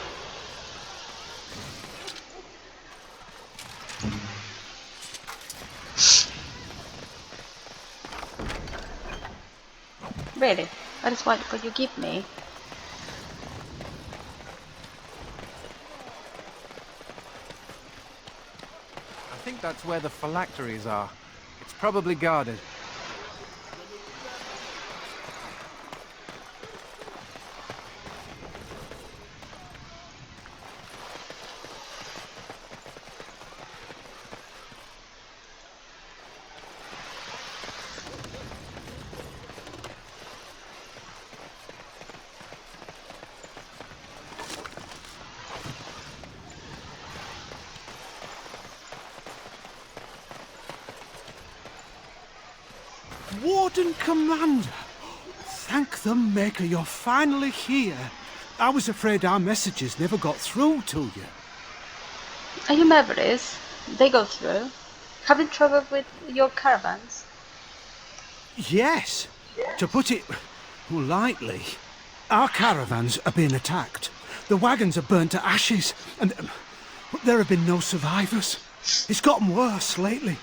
Really? That is what you give me? I think that's where the phylacteries are. It's probably guarded. Warden Commander! Thank the Maker you're finally here. I was afraid our messages never got through to you. Are you Mavericks? They go through. Have you trouble with your caravans? Yes. To put it lightly, our caravans are being attacked. The wagons are burnt to ashes, and there have been no survivors. It's gotten worse lately.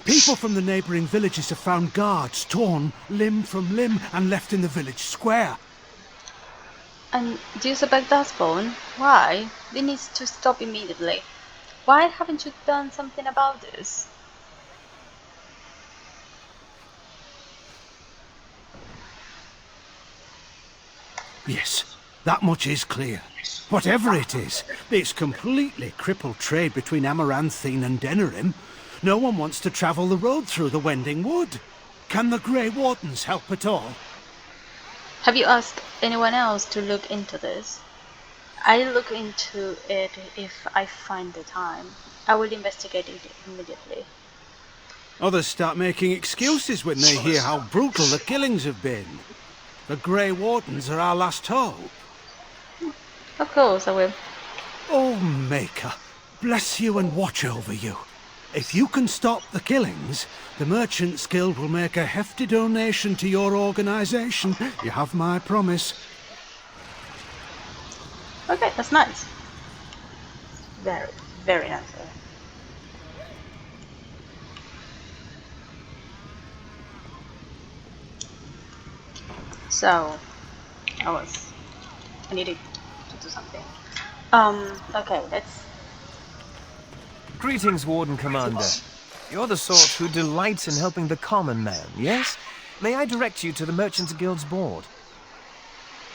People from the neighbouring villages have found guards torn limb from limb and left in the village square. And do you suspect Darkspawn? Why? This needs to stop immediately. Why haven't you done something about this? Yes, that much is clear. Whatever it is, it's completely crippled trade between Amaranthine and Denerim. No one wants to travel the road through the Wending Wood. Can the Grey Wardens help at all? Have you asked anyone else to look into this? I'll look into it if I find the time. I will investigate it immediately. Others start making excuses when they hear how brutal the killings have been. The Grey Wardens are our last hope. Of course I will. Oh, Maker, bless you and watch over you. If you can stop the killings, the Merchants Guild will make a hefty donation to your organisation. You have my promise. Okay, that's nice. Very, very nice. So, I needed to do something. Okay, let's... Greetings, Warden Commander. You're the sort who delights in helping the common man, yes? May I direct you to the Merchants Guild's board?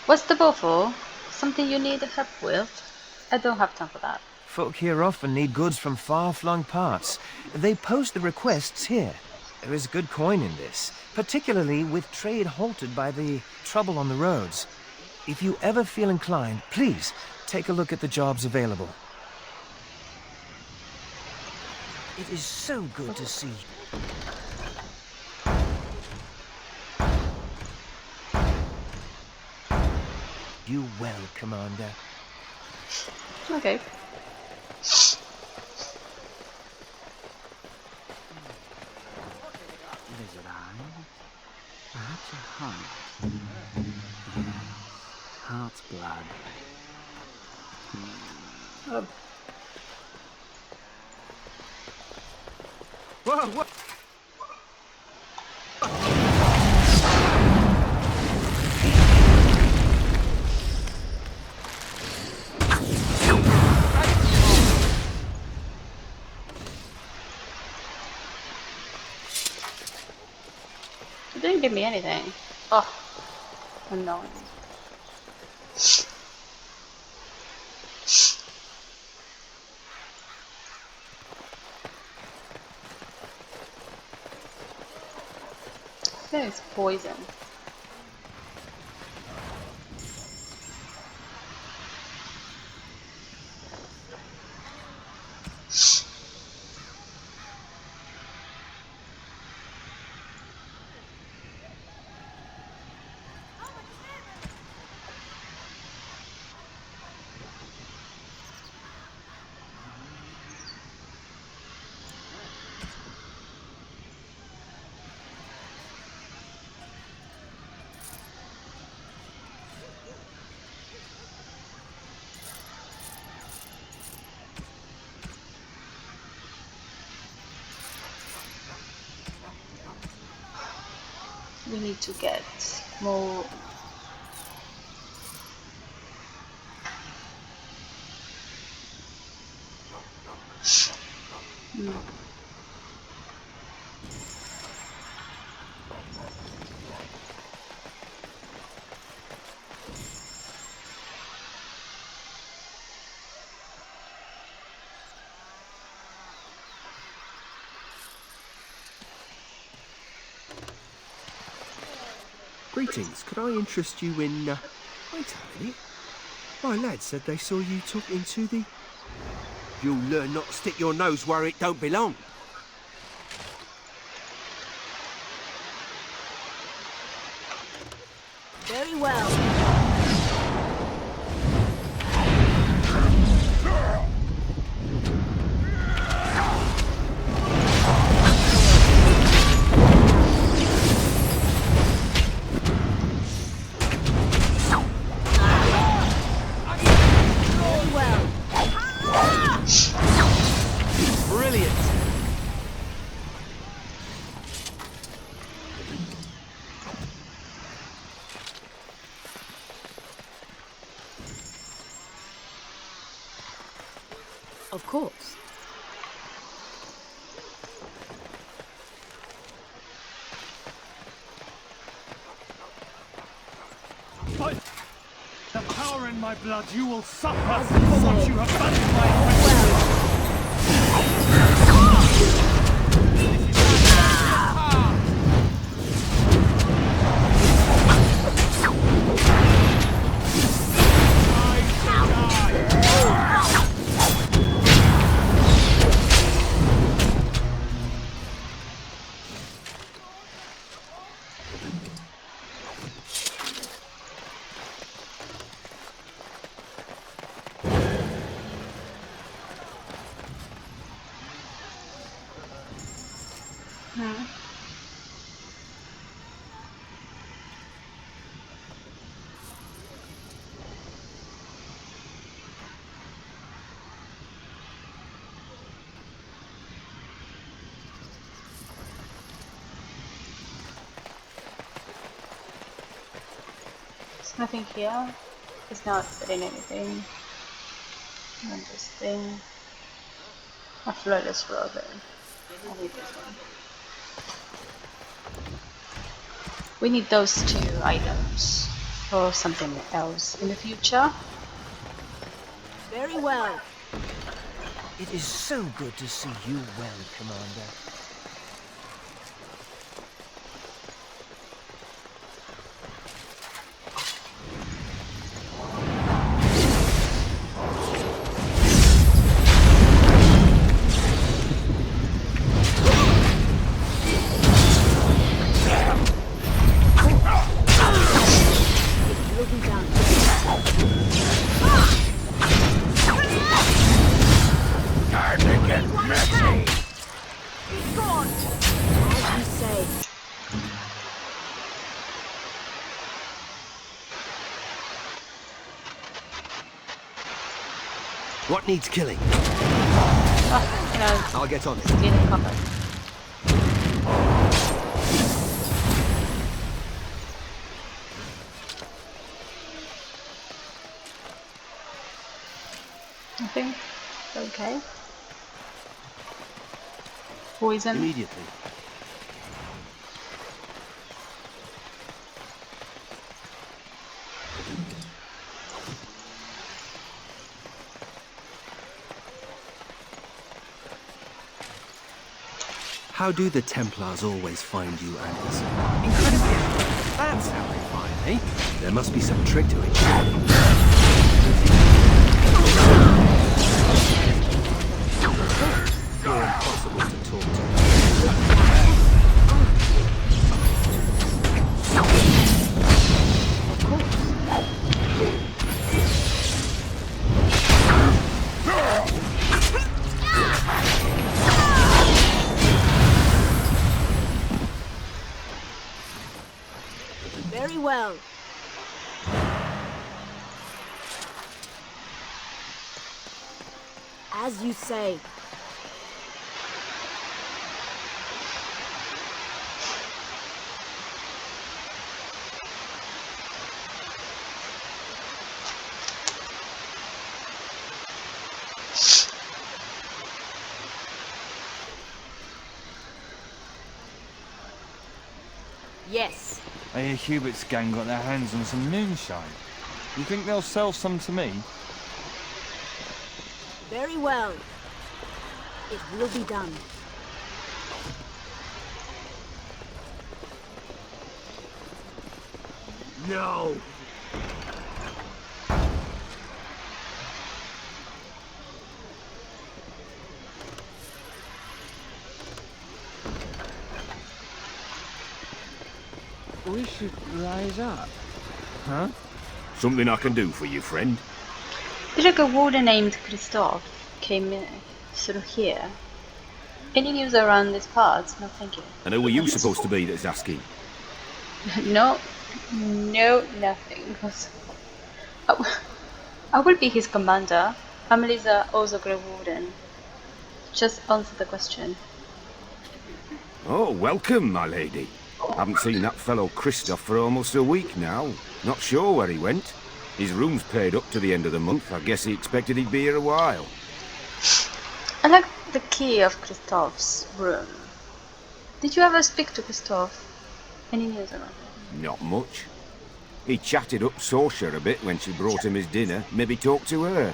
What's the bow for? Something you need help with? I don't have time for that. Folk here often need goods from far-flung parts. They post the requests here. There is good coin in this, particularly with trade halted by the trouble on the roads. If you ever feel inclined, please take a look at the jobs available. It is so good to see you. You well, Commander. Okay. Lizard eyes? Perhaps a heart? Yes, heart's blood. Oh. Whoa, what? It didn't give me anything. Oh, annoying. I think it's poison. We need to get more. Greetings, could I interest you in, wait a minute. My lad said they saw you talking to the... You'll learn not to stick your nose where it don't belong. Very well. Of course. By the power in my blood, you will suffer for what you have done to my friend. Nothing here. It's not getting anything. Interesting. A flawless robber. I need this one. We need those 2 items or something else in the future. Very well. It is so good to see you well, Commander. What needs killing? Oh, I'll get on it. Getting covered. I think okay. Poison. Immediately. How do the Templars always find you, Anders? Incredibly. That's how they find me. There must be some trick to it. You're impossible to talk to. Very well. As you say. Yes. I hear Hubert's gang got their hands on some moonshine. You think they'll sell some to me? Very well. It will be done. No! We should rise up. Huh? Something I can do for you, friend? There's like a warden named Christoph came in, sort of here. Any news around this part? No, thank you. And who are you supposed to be that's asking? No, nothing. I will be his commander. I'm Lisa, also Grey Warden. Just answer the question. Oh, welcome, my lady. Haven't seen that fellow Christoph for almost a week now. Not sure where he went. His room's paid up to the end of the month. I guess he expected he'd be here a while. I like the key of Christoph's room. Did you ever speak to Christoph? Any news around him? Not much. He chatted up Sorsha a bit when she brought him his dinner. Maybe talked to her.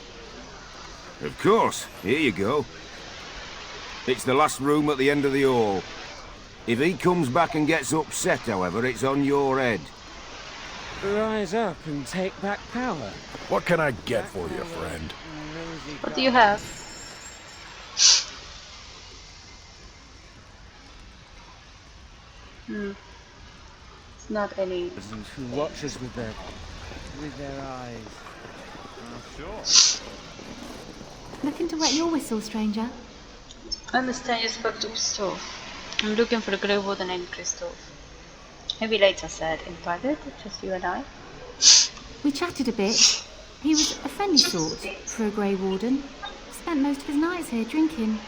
Of course. Here you go. It's the last room at the end of the hall. If he comes back and gets upset, however, it's on your head. Rise up and take back power. What can I get for you, friend? What do you have? It's not any. Who watch us with their eyes. Sure. Looking to wet your whistle, stranger? I understand you spoke to Christoph. I'm looking for the Grey Warden named Christoph. Maybe later said in private, just you and I. We chatted a bit. He was a friendly sort for a Grey Warden. Spent most of his nights here drinking.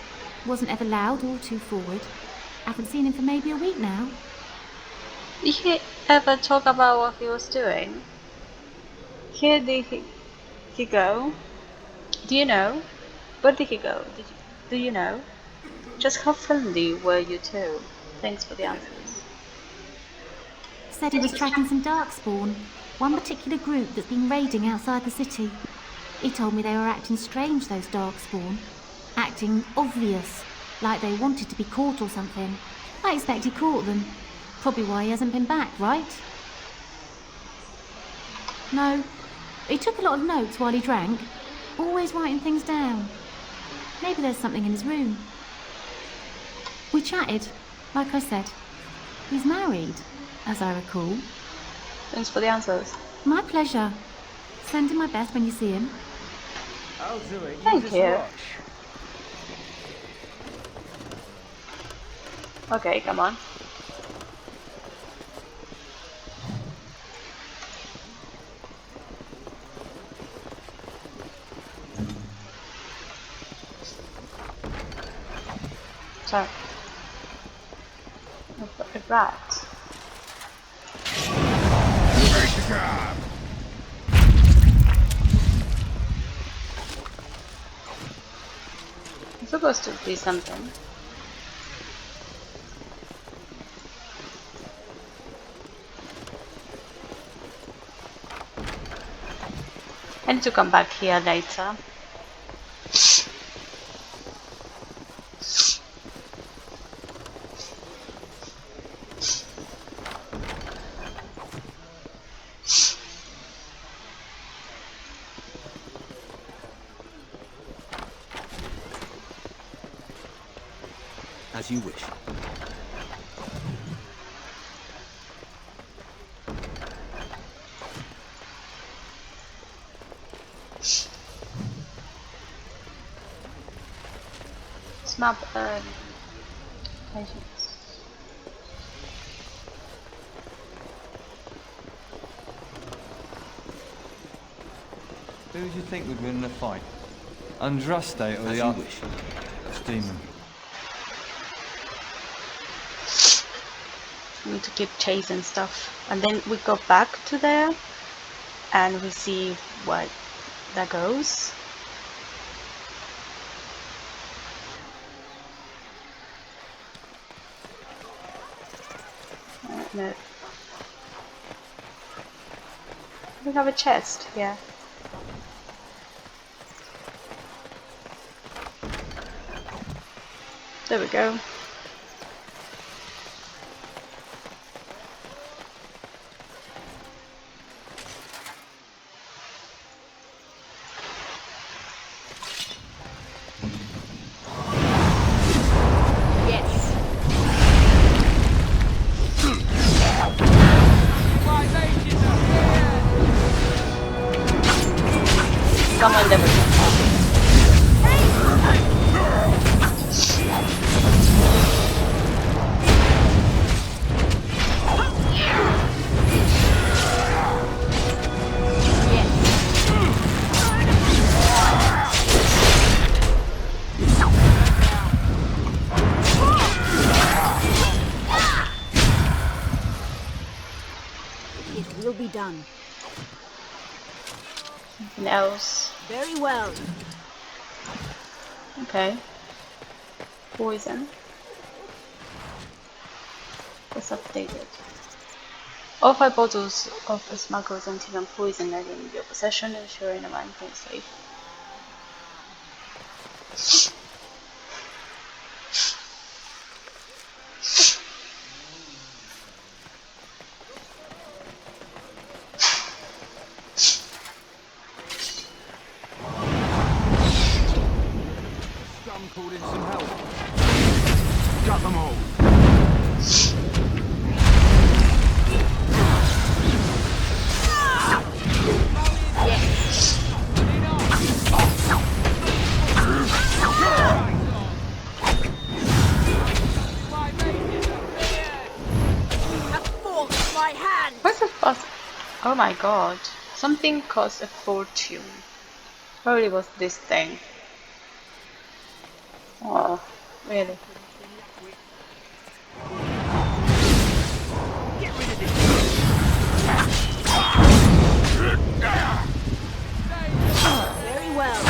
Wasn't ever loud or too forward. Haven't seen him for maybe a week now. Did he ever talk about what he was doing? Where did he go? Do you know? Where did he go? Do you know? Just how friendly were you two? Thanks for the answers. Said he was tracking some darkspawn, one particular group that's been raiding outside the city. He told me they were acting strange, those darkspawn. Acting obvious, like they wanted to be caught or something. I expect he caught them. Probably why he hasn't been back, right? No, he took a lot of notes while he drank, always writing things down. Maybe there's something in his room. We chatted, like I said. He's married, as I recall. Thanks for the answers. My pleasure. Send him my best when you see him. I'll do it. Thank you. Okay, come on. Sorry. A rat. It's supposed to be something. I need to come back here later. As you wish. Smap patience. Who do you think would win in a fight? Andraste or the Archdemon? We need to keep chasing stuff, and then we go back to there and we see what that goes. No. We have a chest, yeah. There we go. Come on, Devil. It will be done. Something else. Very well. Okay. Poison. That's updated. All 5 bottles of smuggled antivenom poison are in your possession, ensuring a man can safe. Called in some help. Got them all. What's the fuss? Oh my god. Something cost a fortune. Probably was this thing. Oh, really? Very well.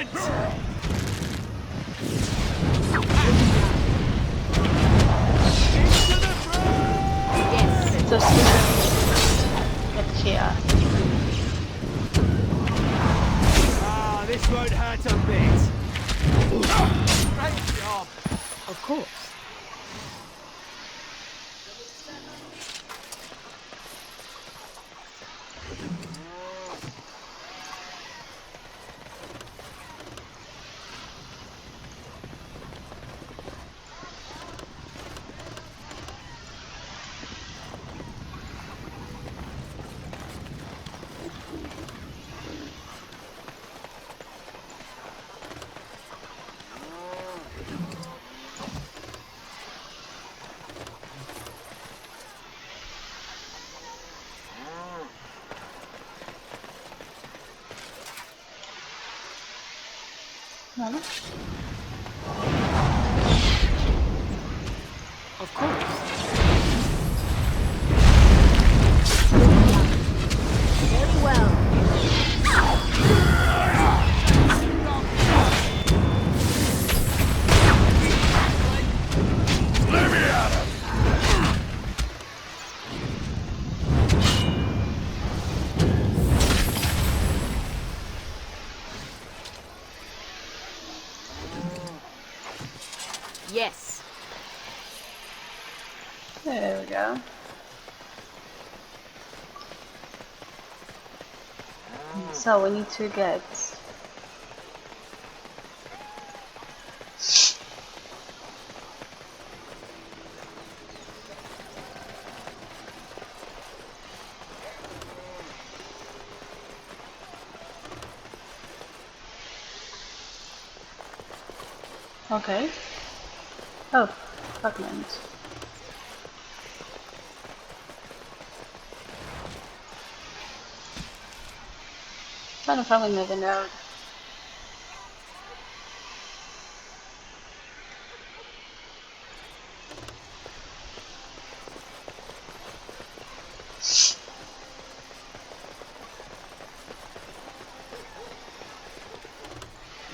front! It's a but here. Ah, this won't hurt a bit. Great job. Of course. No? Of course. Very well. Let me at him! Yes. There we go. So we need to get okay. Oh, fragment. Trying to find another node.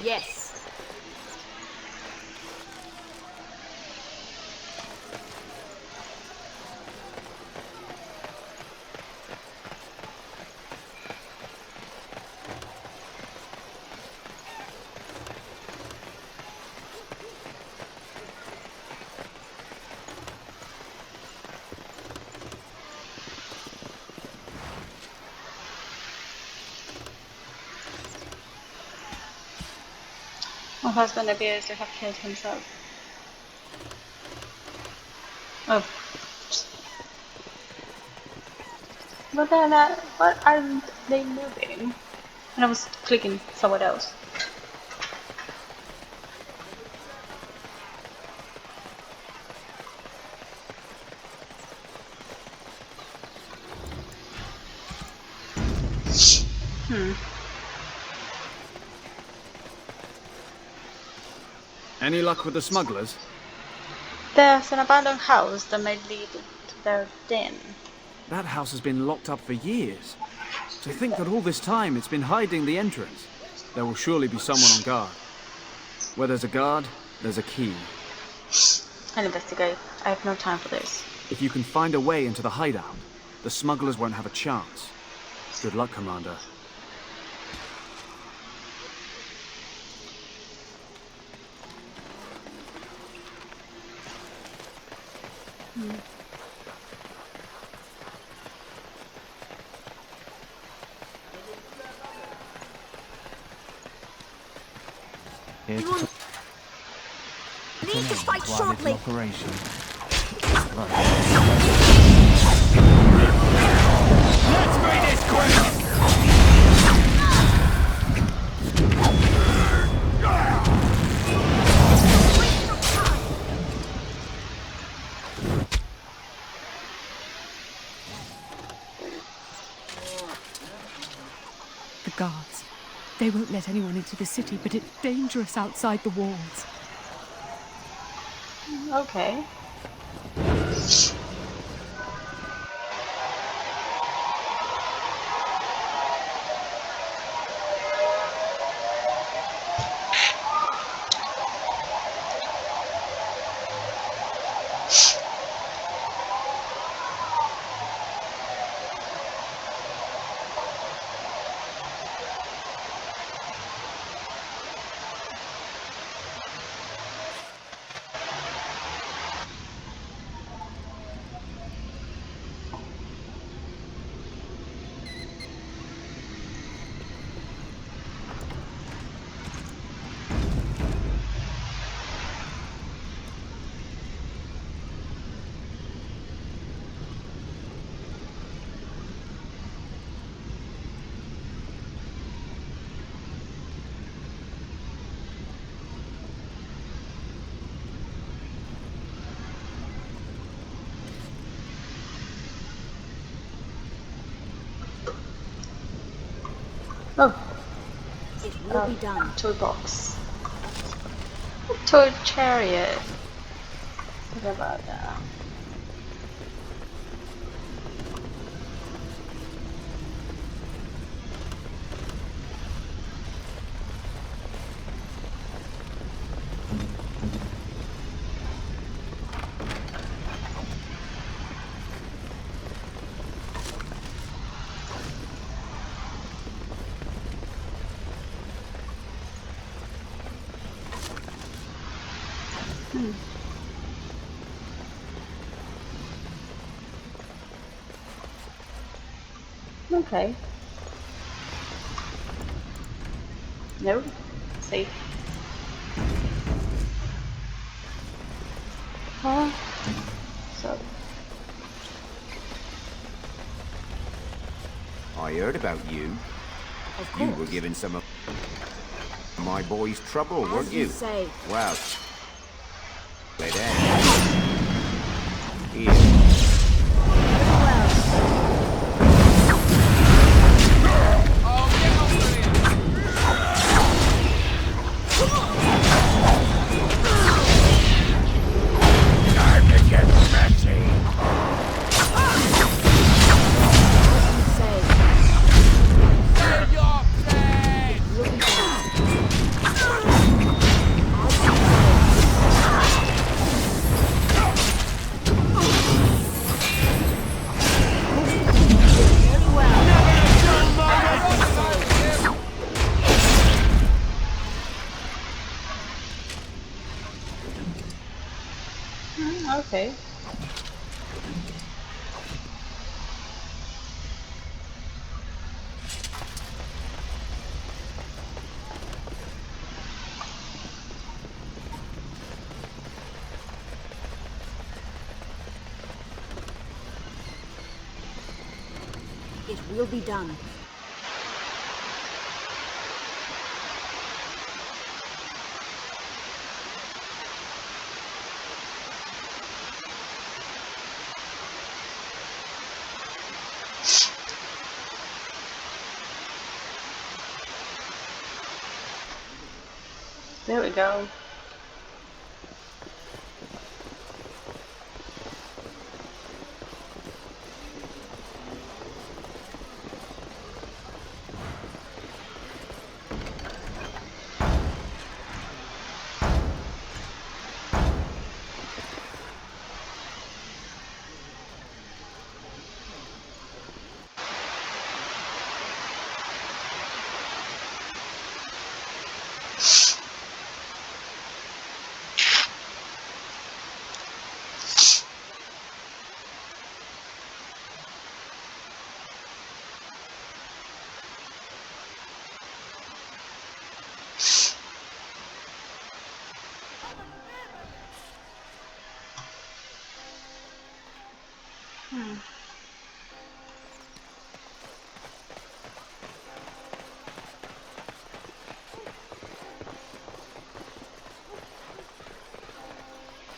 Yes. My husband appears to have killed himself. Oh. But then, what aren't they moving? And I was clicking somewhere else. Any luck with the smugglers? There's an abandoned house that might lead to their den. That house has been locked up for years. To think that all this time it's been hiding the entrance. There will surely be someone on guard. Where there's a guard, there's a key. I'll investigate. I have no time for this. If you can find a way into the hideout, the smugglers won't have a chance. Good luck, Commander. Here You to will need to fight shortly. Operation. Let's make this quick! The guards. They won't let anyone into the city, but it's dangerous outside the walls. Okay. Oh. It will be done. Toolbox. Tool chariot. What about that? Okay. No. Safe. So. I heard about you. Of You course. were giving some of my boys trouble, weren't you? Say. Well, let out. Here. Okay. It will be done. There we go.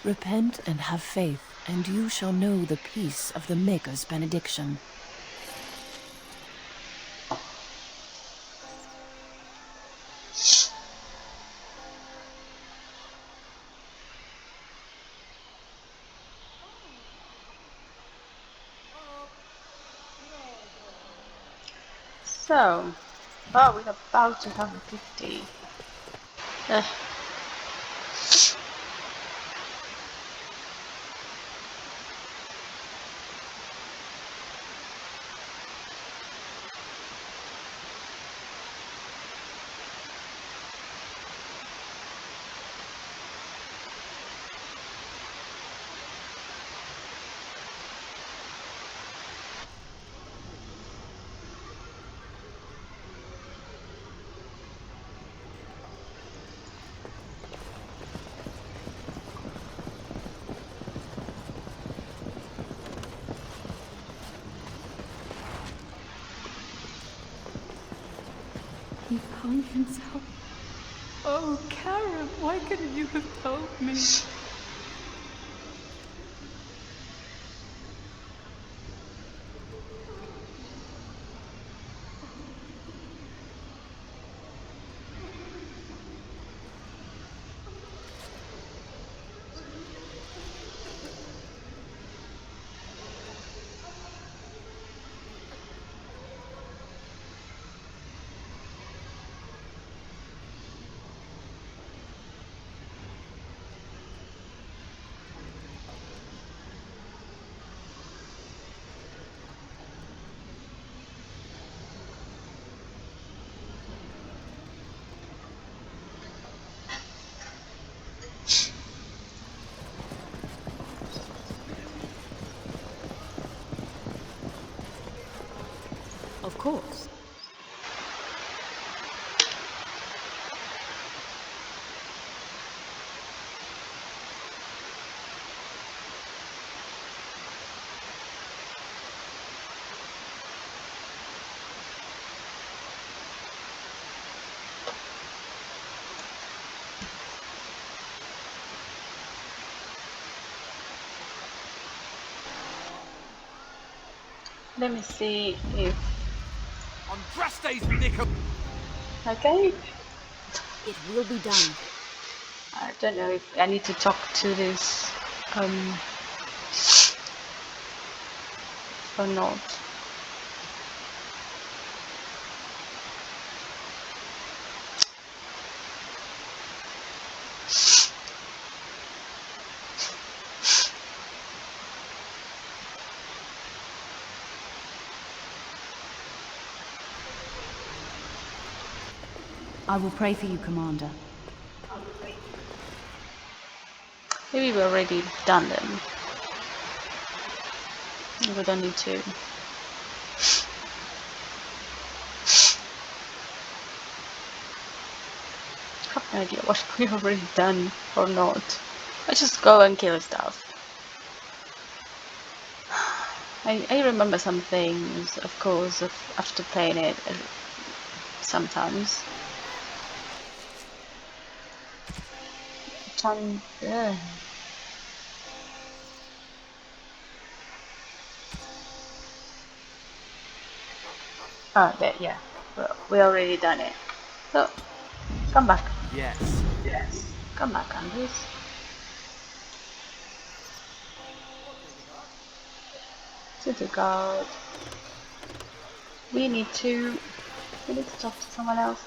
Repent and have faith, and you shall know the peace of the Maker's benediction. So, oh, we're about to have a 50. He hung himself. Oh, Karen, why couldn't you have told me? Of course. Let me see if... Andraste's nickel. Okay. It will be done. I don't know if I need to talk to this or not. I will pray for you, Commander. Maybe we've already done them. We don't need to. I have no idea what we've already done or not. Let's just go and kill stuff. I remember some things, of course, after playing it sometimes. Oh, there, yeah. Well, we already done it. So, come back. Yes. Yes. Come back, Andres. City guard. We need to talk to someone else.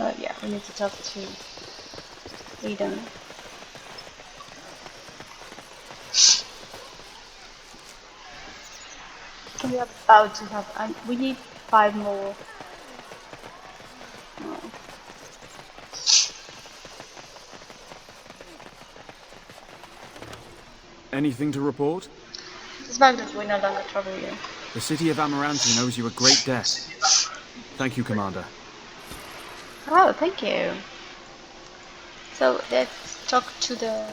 Oh yeah, we need to talk to Eden. We are about to have, and we need 5 more. Oh. Anything to report? It's Magnus, we no longer trouble you. The city of Amaranthi knows you a great debt. Thank you, Commander. Oh, thank you. So let's talk to the...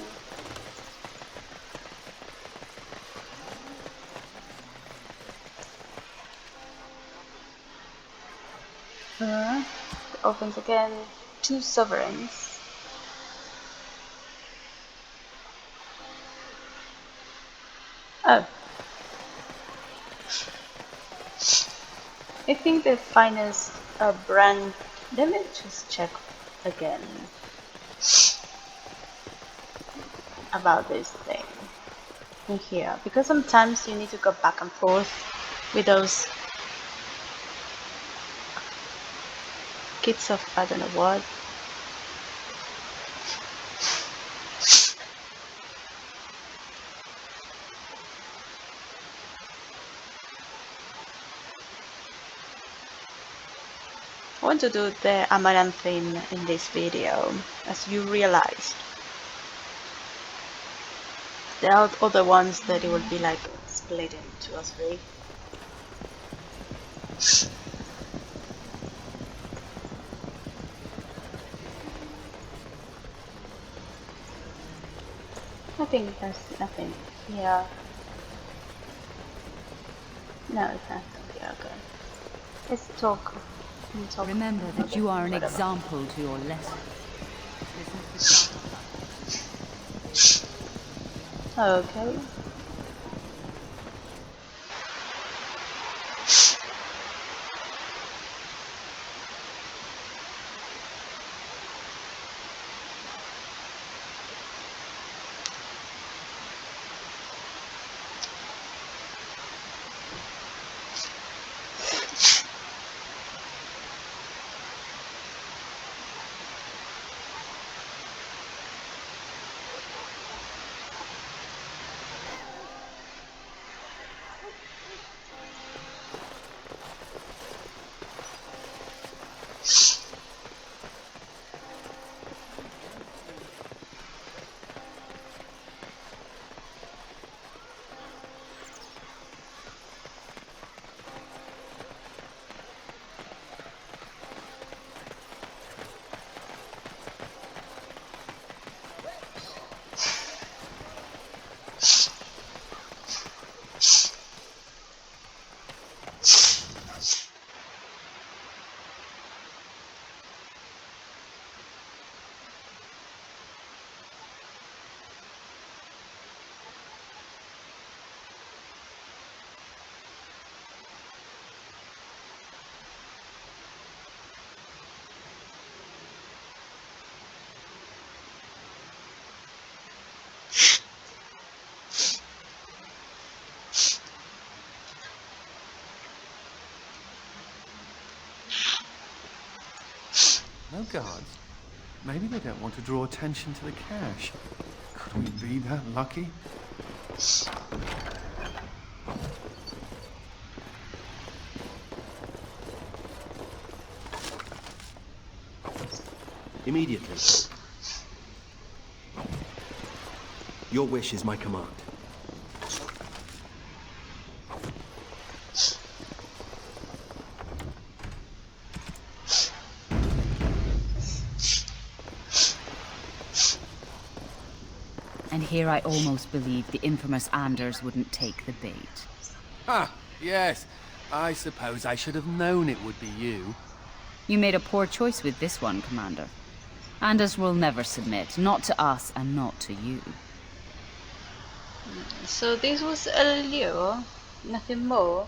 it opens again. 2 sovereigns. Oh. I think the finest brand... Let me just check again about this thing in here, because sometimes you need to go back and forth with those kits of I don't know what. I want to do the Amaranthine in this video, as you realized. There are other ones that it will be like split into 2 or 3. I think there's nothing here. No, it's not here. Okay. Let's talk. Remember that you are an example to your lesson. Okay. No guards? Maybe they don't want to draw attention to the cache. Could we be that lucky? Immediately. Your wish is my command. And here I almost believed the infamous Anders wouldn't take the bait. Ah, yes. I suppose I should have known it would be you. You made a poor choice with this one, Commander. Anders will never submit, not to us and not to you. So this was a lure, nothing more.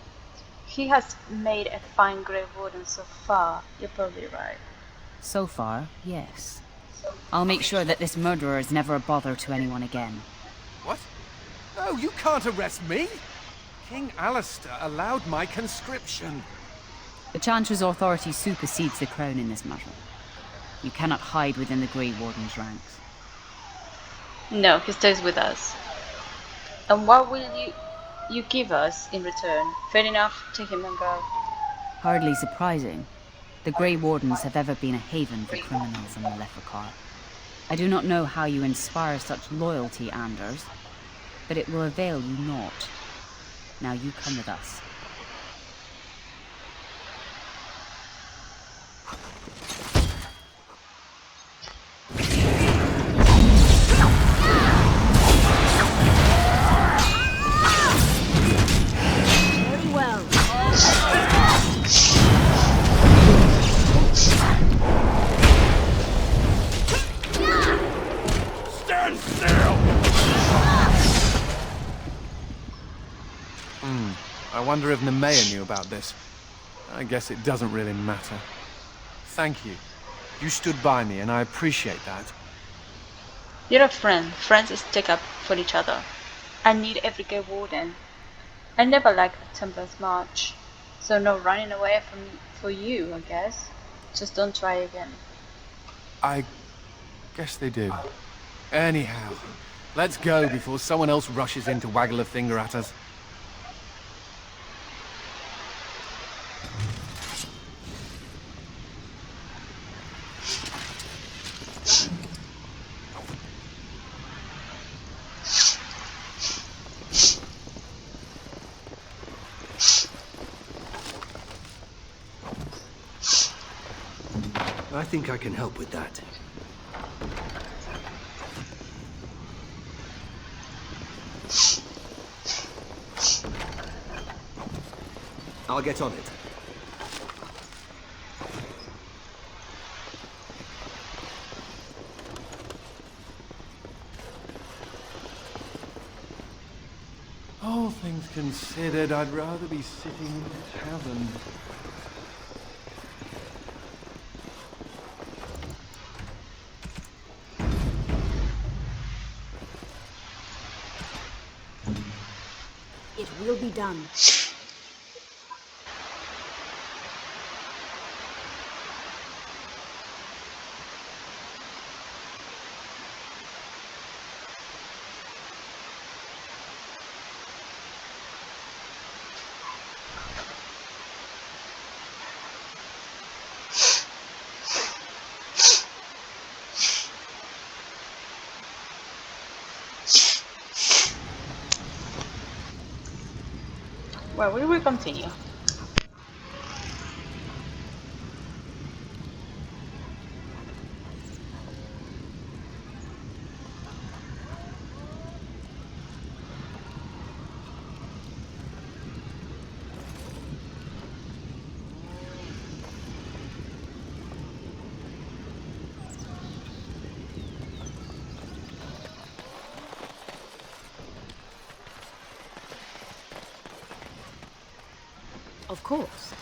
He has made a fine Grey Warden so far, you're probably right. So far, yes. I'll make sure that this murderer is never a bother to anyone again. What? No, you can't arrest me! King Alistair allowed my conscription. The Chantry's authority supersedes the crown in this matter. You cannot hide within the Grey Warden's ranks. No, he stays with us. And what will you give us in return? Fair enough, take him and go. Hardly surprising. The Grey Wardens have ever been a haven for criminals and the Lefrakar. I do not know how you inspire such loyalty, Anders, but it will avail you naught. Now you come with us. Very well. Stand still! I wonder if Nemea knew about this. I guess it doesn't really matter. Thank you. You stood by me, and I appreciate that. You're a friend. Friends stick up for each other. I need every Grey Warden. I never liked the Templars much, so no running away for you, I guess. Just don't try again. I guess they do. Anyhow, let's go before someone else rushes in to waggle a finger at us. I think I can help with that. I'll get on it. All things considered, I'd rather be sitting in a tavern. It will be done. Well, we will continue. Of course.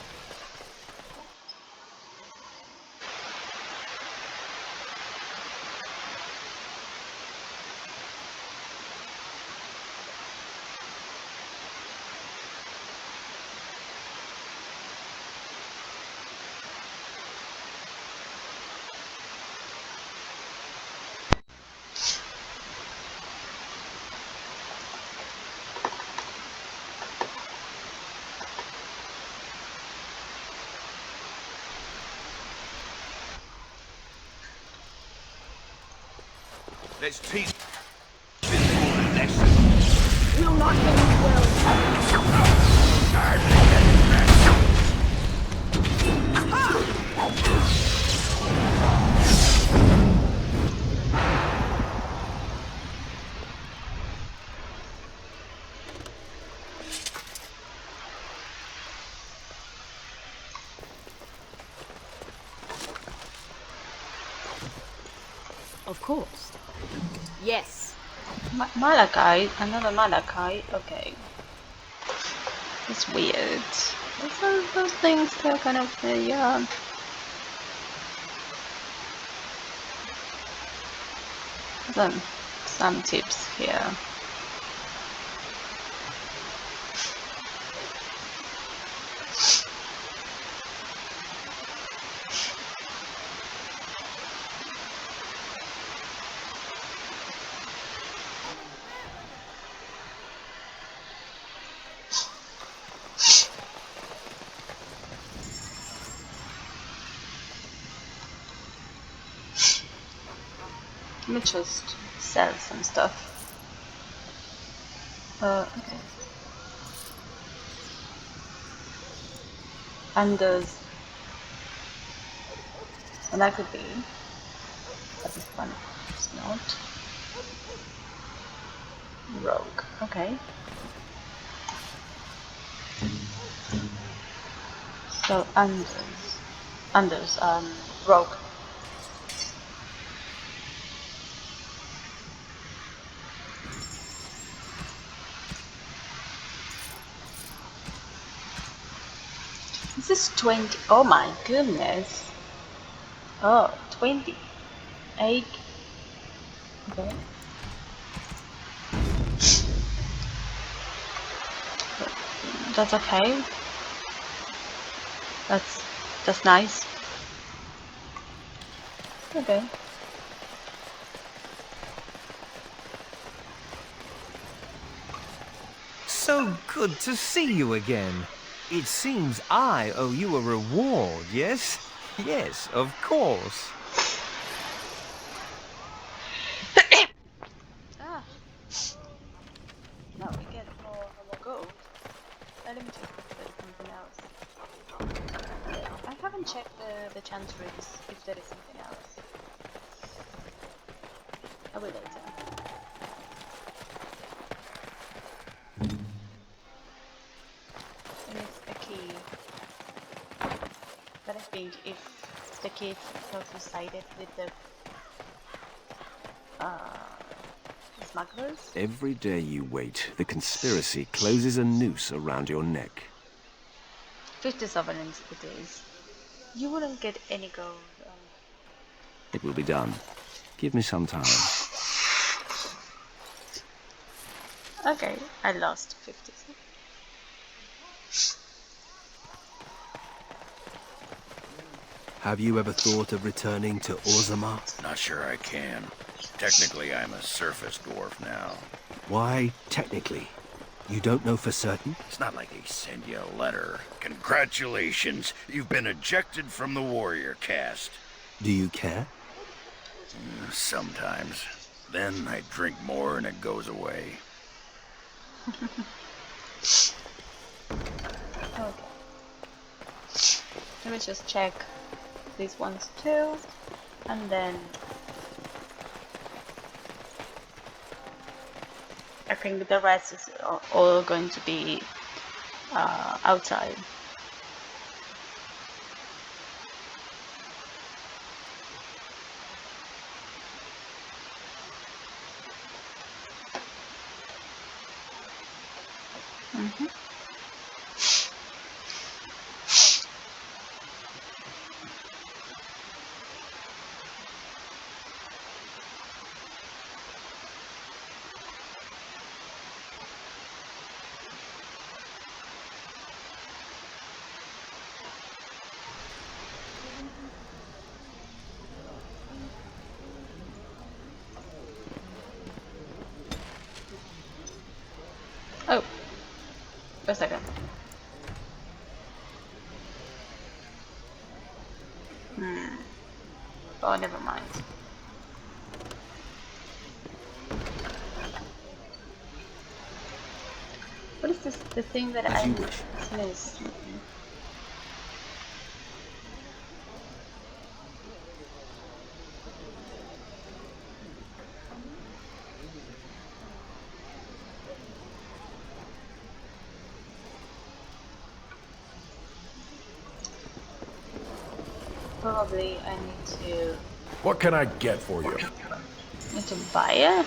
Let's teach this all a lesson. You'll not get me well. Of course. Yes. Malachite, another Malachite. Okay, it's weird. Those things, they're kind of some tips here. Let me just sell some stuff. Okay. And that could be, but this one is not. Rogue. Okay. So Anders, Rogue. This is 20. Oh my goodness. Oh, 28. Okay. That's okay. That's nice. Okay. So good to see you again. It seems I owe you a reward, yes? Yes, of course. Now we get more gold. Let me check if there's something else. I haven't checked the chantries if there is something else. I will later. And it's a key. But I think if the key is close-sided with the smugglers. Every day you wait, the conspiracy closes a noose around your neck. 50 sovereigns it is. You wouldn't get any gold. It will be done. Give me some time. Okay, I lost 50. Have you ever thought of returning to Orzammar? Not sure I can. Technically, I'm a surface dwarf now. Why, technically? You don't know for certain? It's not like they send you a letter. Congratulations, you've been ejected from the warrior caste. Do you care? Sometimes. Then I drink more and it goes away. Okay. Let me just check these ones too, and then I think the rest is all going to be outside. Oh, a second. Oh, never mind. What is this? The thing that As I you wish. missed? Probably I need to. What can I get for you? Need to buy it?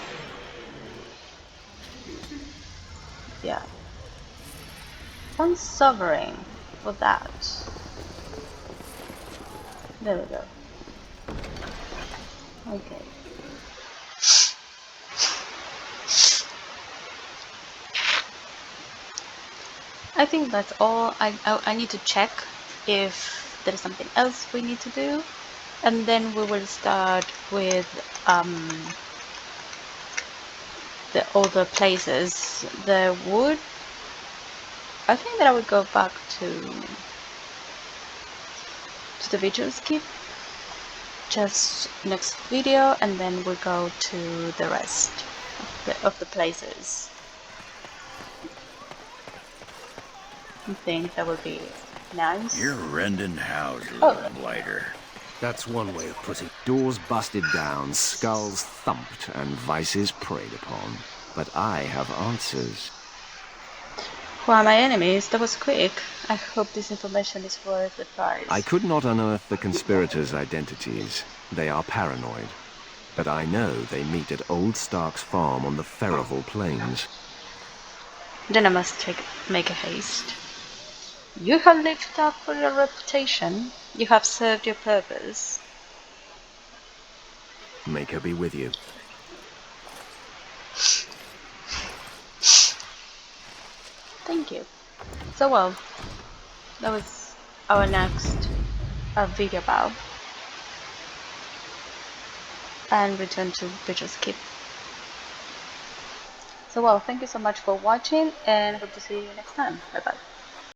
Yeah. 1 sovereign for that. There we go. Okay. I think that's all. I need to check if there is something else we need to do, and then we will start with the other places. The wood. I think that I would go back to the Vigil's Keep just next video, and then we'll go to the rest of the places. I think that would be nice. You're rending houses, Blighter. That's one way of putting it. Doors busted down, skulls thumped, and vices preyed upon. But I have answers. Who are my enemies? That was quick. I hope this information is worth the price. I could not unearth the conspirators' identities. They are paranoid. But I know they meet at Old Stark's farm on the Ferroval Plains. Then I must make a haste. You have lived up for your reputation. You have served your purpose. Make her be with you. Thank you. So well, that was our next video about, and return to Vigil's Keep. So well, thank you so much for watching, and hope to see you next time. Bye bye.